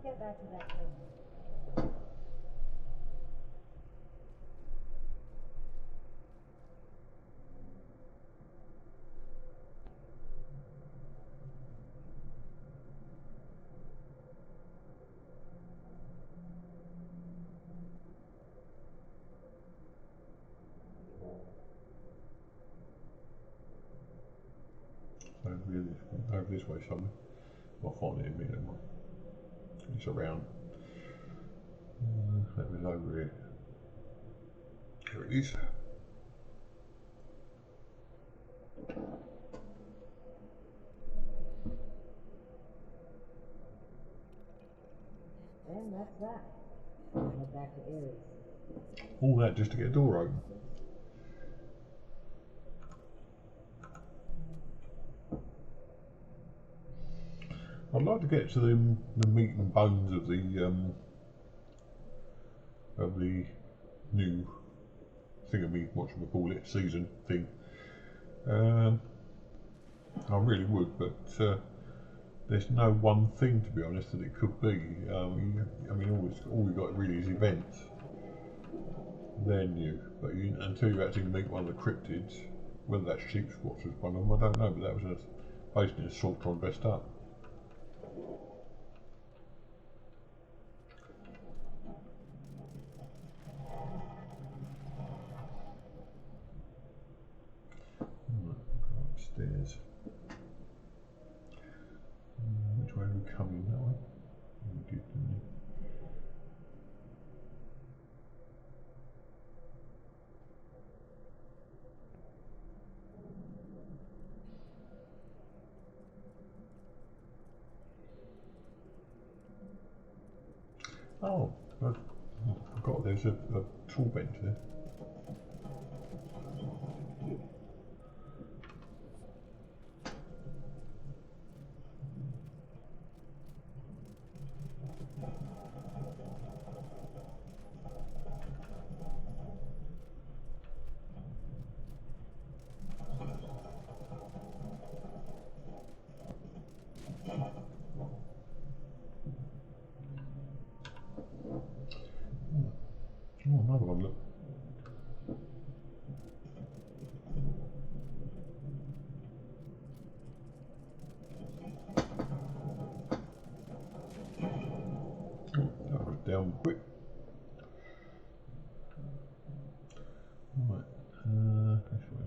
get back to that thing. Over this way somewhere. I'll find it in a minute. It's around. That was over here. Here it is. And that's that. Head back to Ares. All that just to get a door open. I'd like to get to the meat and bones of the new thingamy, what should we call it, season thing. I really would, but there's no one thing, to be honest, that it could be. I mean, all we got really is events. They're new, but until you actually meet one of the cryptids, whether that's Sheepsquatch was one of them, I don't know, but that was basically a Sortron dressed up. Upstairs. Which way are we coming? That way? We did, didn't we? Oh, I forgot there's a tool bench there. Oh, another one, look. Oh, that was down quick. Right, this way.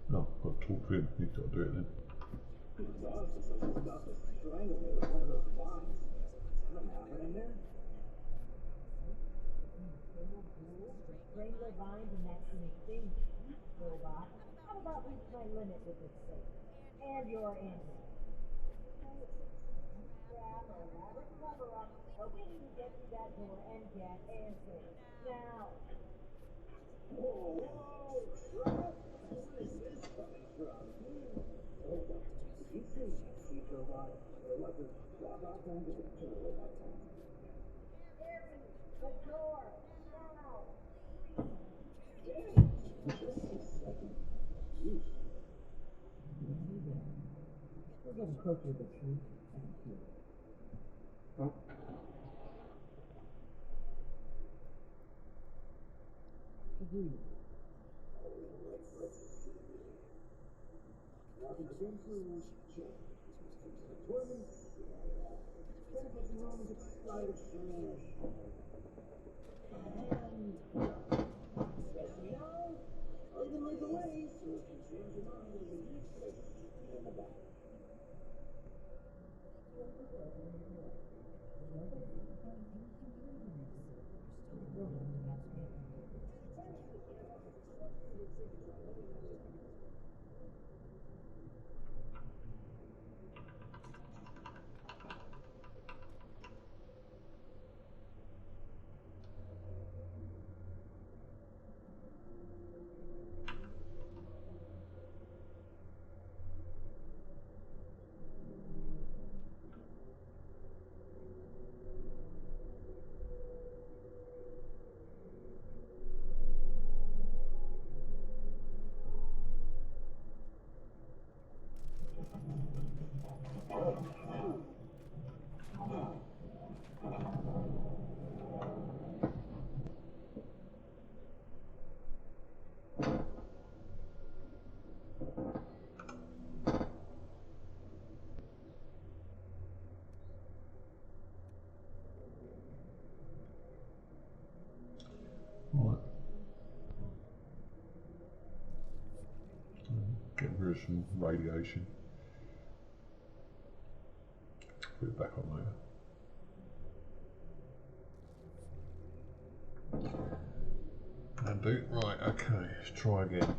No, I've got to talk to him. He's got to do it then. His dog just said he's about to strangle me with one of those vines. Is that happening there? Regular vines and that kind of thing, robot. How about reach my limit with this thing? And your engine. Yeah, let's cover up. We need to get through that door and get answers. Now. Whoa, whoa, Trap! Where is this coming from? Hold on. Did you say sea robot? Or like a robot down to the killer robot town? Aaron, the door. Now. Damn! Just a second. Yeesh. We're getting closer to the truth. Huh? Agreed. Let's see. Login credentials, check. Employment, benefits and loans expired soon. And yes, now, or you can lead the way, so if you change your mind, there's a huge place in the back. Right. Get rid of some radiation. Put it back on later. And do right. Okay, let's try again.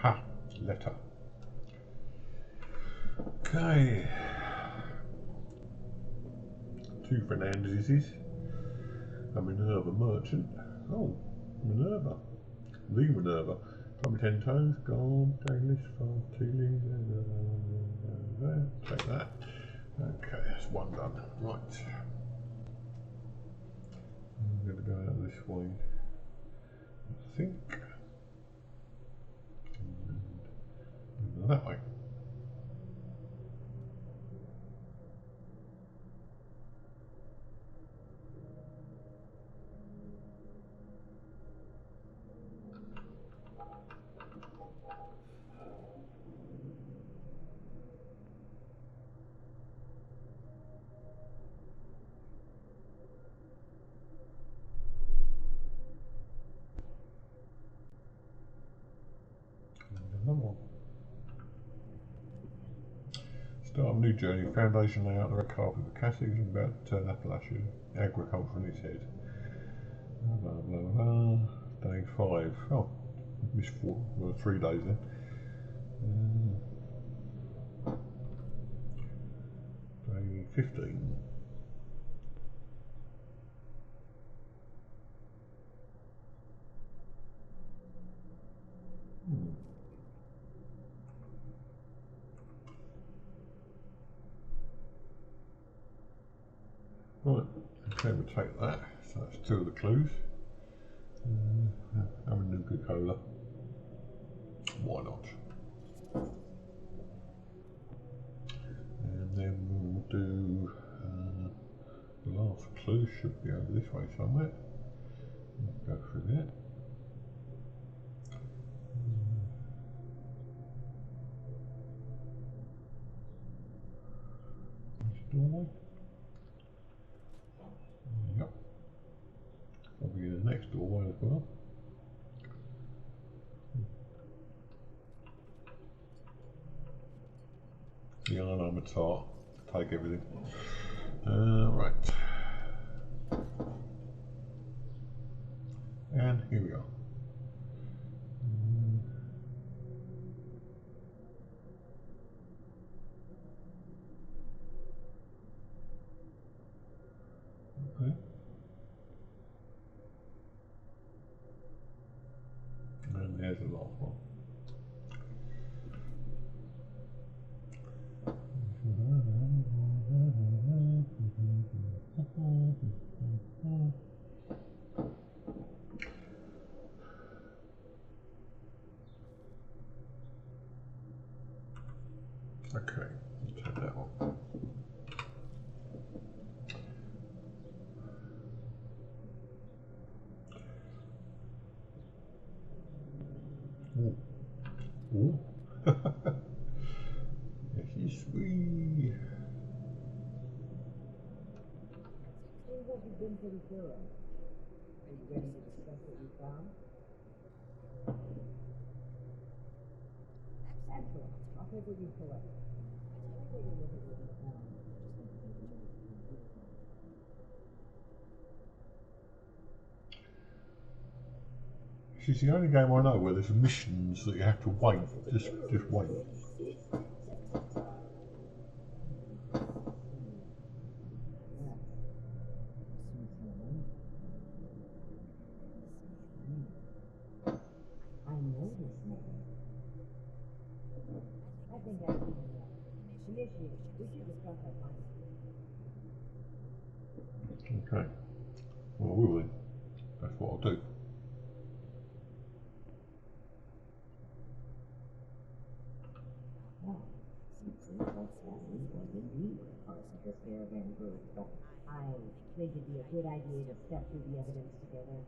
Aha, letter. Okay. 2 Fernandez's. A Minerva merchant. Oh, Minerva. The Minerva. Tommy 10 toes, gold, English, farm, tealing. Take that. Okay, that's 1 done. Right. I'm going to go out this way, I think. And that way. Another one. Start a new journey. Foundation layout of a carpet with Cassidy is about to turn Appalachian agriculture on its head. Blah, blah, blah. Day 5. Oh, missed 4, well, 3 days then. Day 15. Right, okay, we'll take that. So that's 2 of the clues. Have a Nuka-Cola. Why not? And then we'll do the last clue should be over this way somewhere. Go through there. This doorway. Yep. Probably the next doorway as well. The iron armor tart. Take everything. Right. And here we are. Okay. And there's the last one. Okay, let's take that one. Ooh. Ooh. This is sweet. Seems like you've been pretty thorough. Are you ready to discuss what you found? Excellent. I'll take what you collect. Take a look at what you found. This is the only game I know where there's missions that you have to wait. Just wait. I know this man. I think I see him now. Initiate. We should discuss our findings. Okay. Well, I will then. That's what I'll do. Well, seems like that is going to be part of this caravan group, but I think it'd be a good idea to step through the evidence together.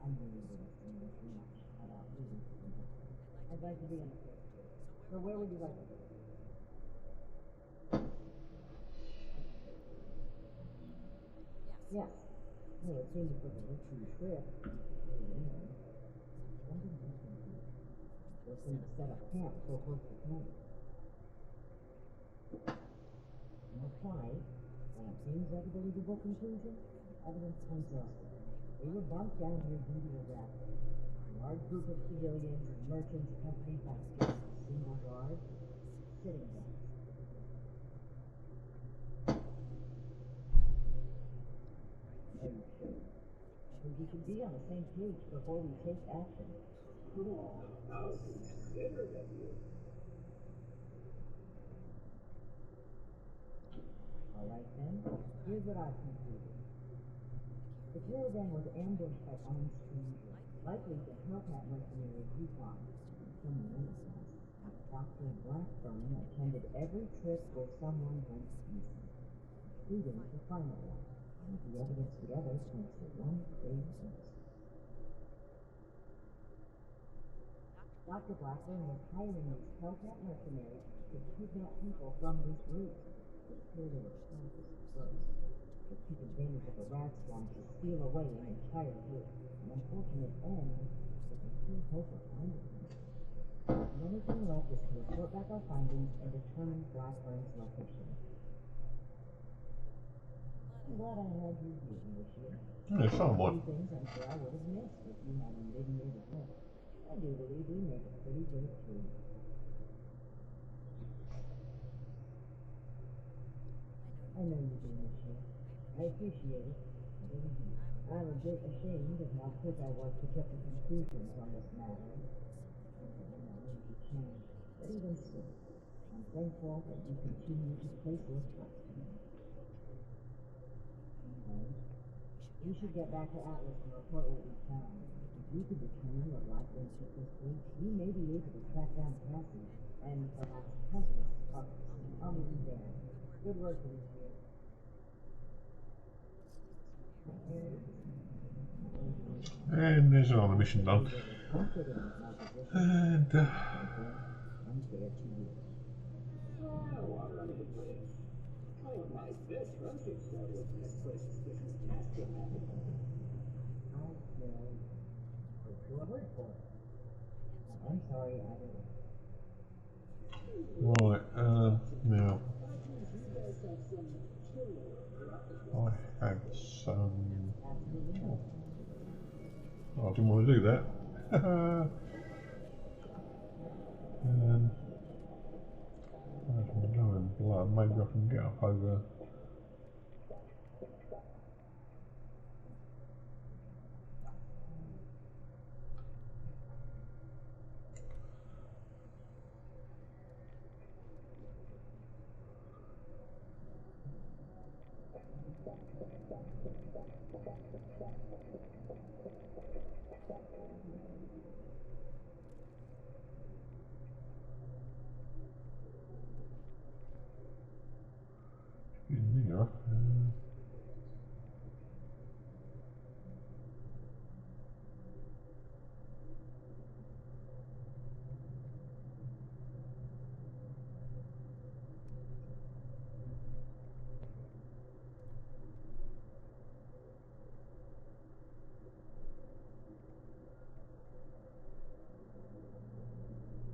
I'm really interested too much about losing. I'd like to be on the first floor. So where would you like to go? Yes. Well, it seems like a routine trip. We're going to set up camp so close to home. Okay. That seems like a believable conclusion. Evidence points us. We were bunked down here due to a rapid. large group of civilians and merchants accompanied by just a single guard sitting there. Are you sure? I think we should be on the same page before we take action. Oh, how considerate of you. Alright then, here's what I've concluded. The caravan was ambushed by armed strangers, likely the Hellcat mercenary Yukon. Someone innocent. Dr. Blackburn attended every trip where someone went missing, including the final one. And the evidence together points to one clear source. Dr. Blackburn was hiring these Hellcat mercenaries to kidnap people from this group. It's clear they were practiced first. They took advantage of a rat swarm to steal away an entire group. An unfortunate end, but there's still hope of finding them. The only thing left is to report back our findings and determine Blackburn's location. I'm glad I had you here this year. Yeah, somewhat. Few things I'm sure I would have missed if you hadn't been here to help. I do believe we make a pretty good team. I know you do, monsieur. I appreciate it. I'm a bit ashamed of how quick I was to jump to conclusions on this matter. I know it can change, but even so, I'm thankful that you continue to place your trust in me. Anyway, we should get back to Atlas and report what we found. If we could determine what Blackburn took this week, we may be able to track down Cassie and perhaps countless others. I'll meet you there. Good work for this year. And there's another mission done. And Water under the bridge. Oh, my best grocery store was the next place suspicious cash could happen. Word for it. I'm sorry, I don't. right, now I have some. Oh, I didn't want to do that. Where's my glowing blood? Maybe I can get up over. In there.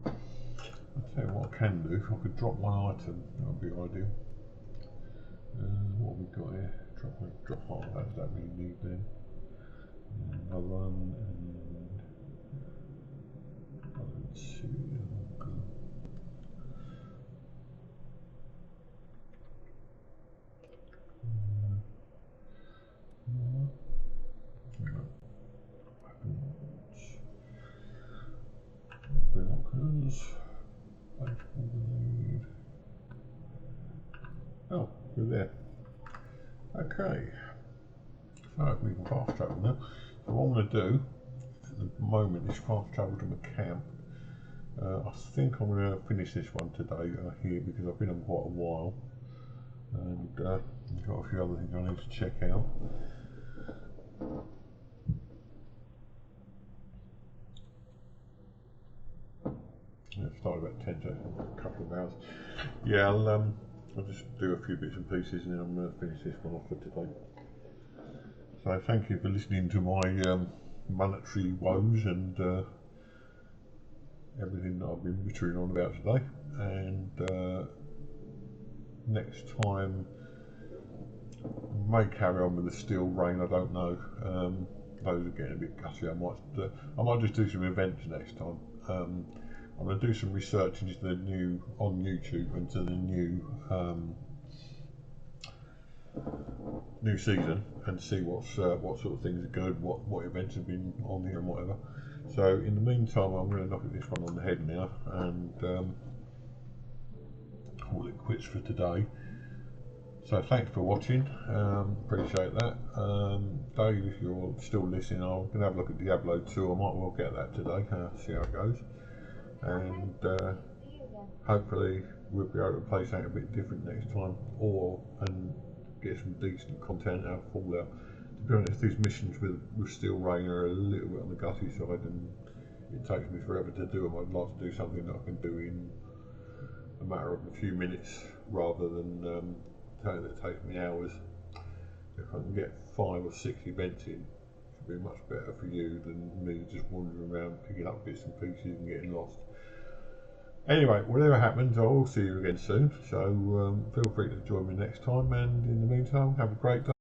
I'll tell you what I can do. If I could drop one item, that would be ideal. What have we got here? Drop half of that we need then. Another one and two. Oh, we're there. Okay, so we can fast travel now. So what I'm going to do at the moment is fast travel to my camp. I think I'm going to finish this one today here because I've been on quite a while, and I've got a few other things I need to check out. Yeah, it started about 10 to a couple of hours. Yeah, I'll just do a few bits and pieces and then I'm going to finish this one off for today. So thank you for listening to my monetary woes and everything that I've been bittering on about today. And next time I may carry on with the steel rain, I don't know. those are getting a bit gutty. I might just do some events next time. I'm going to do some research into the new on YouTube into the new season and see what sort of things are good, what events have been on here and whatever. So in the meantime, I'm going to knock this one on the head now and call it quits for today. So thanks for watching, appreciate that. Dave, if you're still listening, I'm going to have a look at Diablo 2, I might well get that today, see how it goes. And hopefully we'll be able to play something a bit different next time, and get some decent content out of Fallout. To be honest, these missions with Steel Rain are a little bit on the gutty side, and it takes me forever to do them. I'd like to do something that I can do in a matter of a few minutes rather than something that takes me hours. If I can get 5 or 6 events in, it'll be much better for you than me just wandering around picking up bits and pieces and getting lost. Anyway, whatever happens, I will see you again soon, so feel free to join me next time, and in the meantime, have a great day.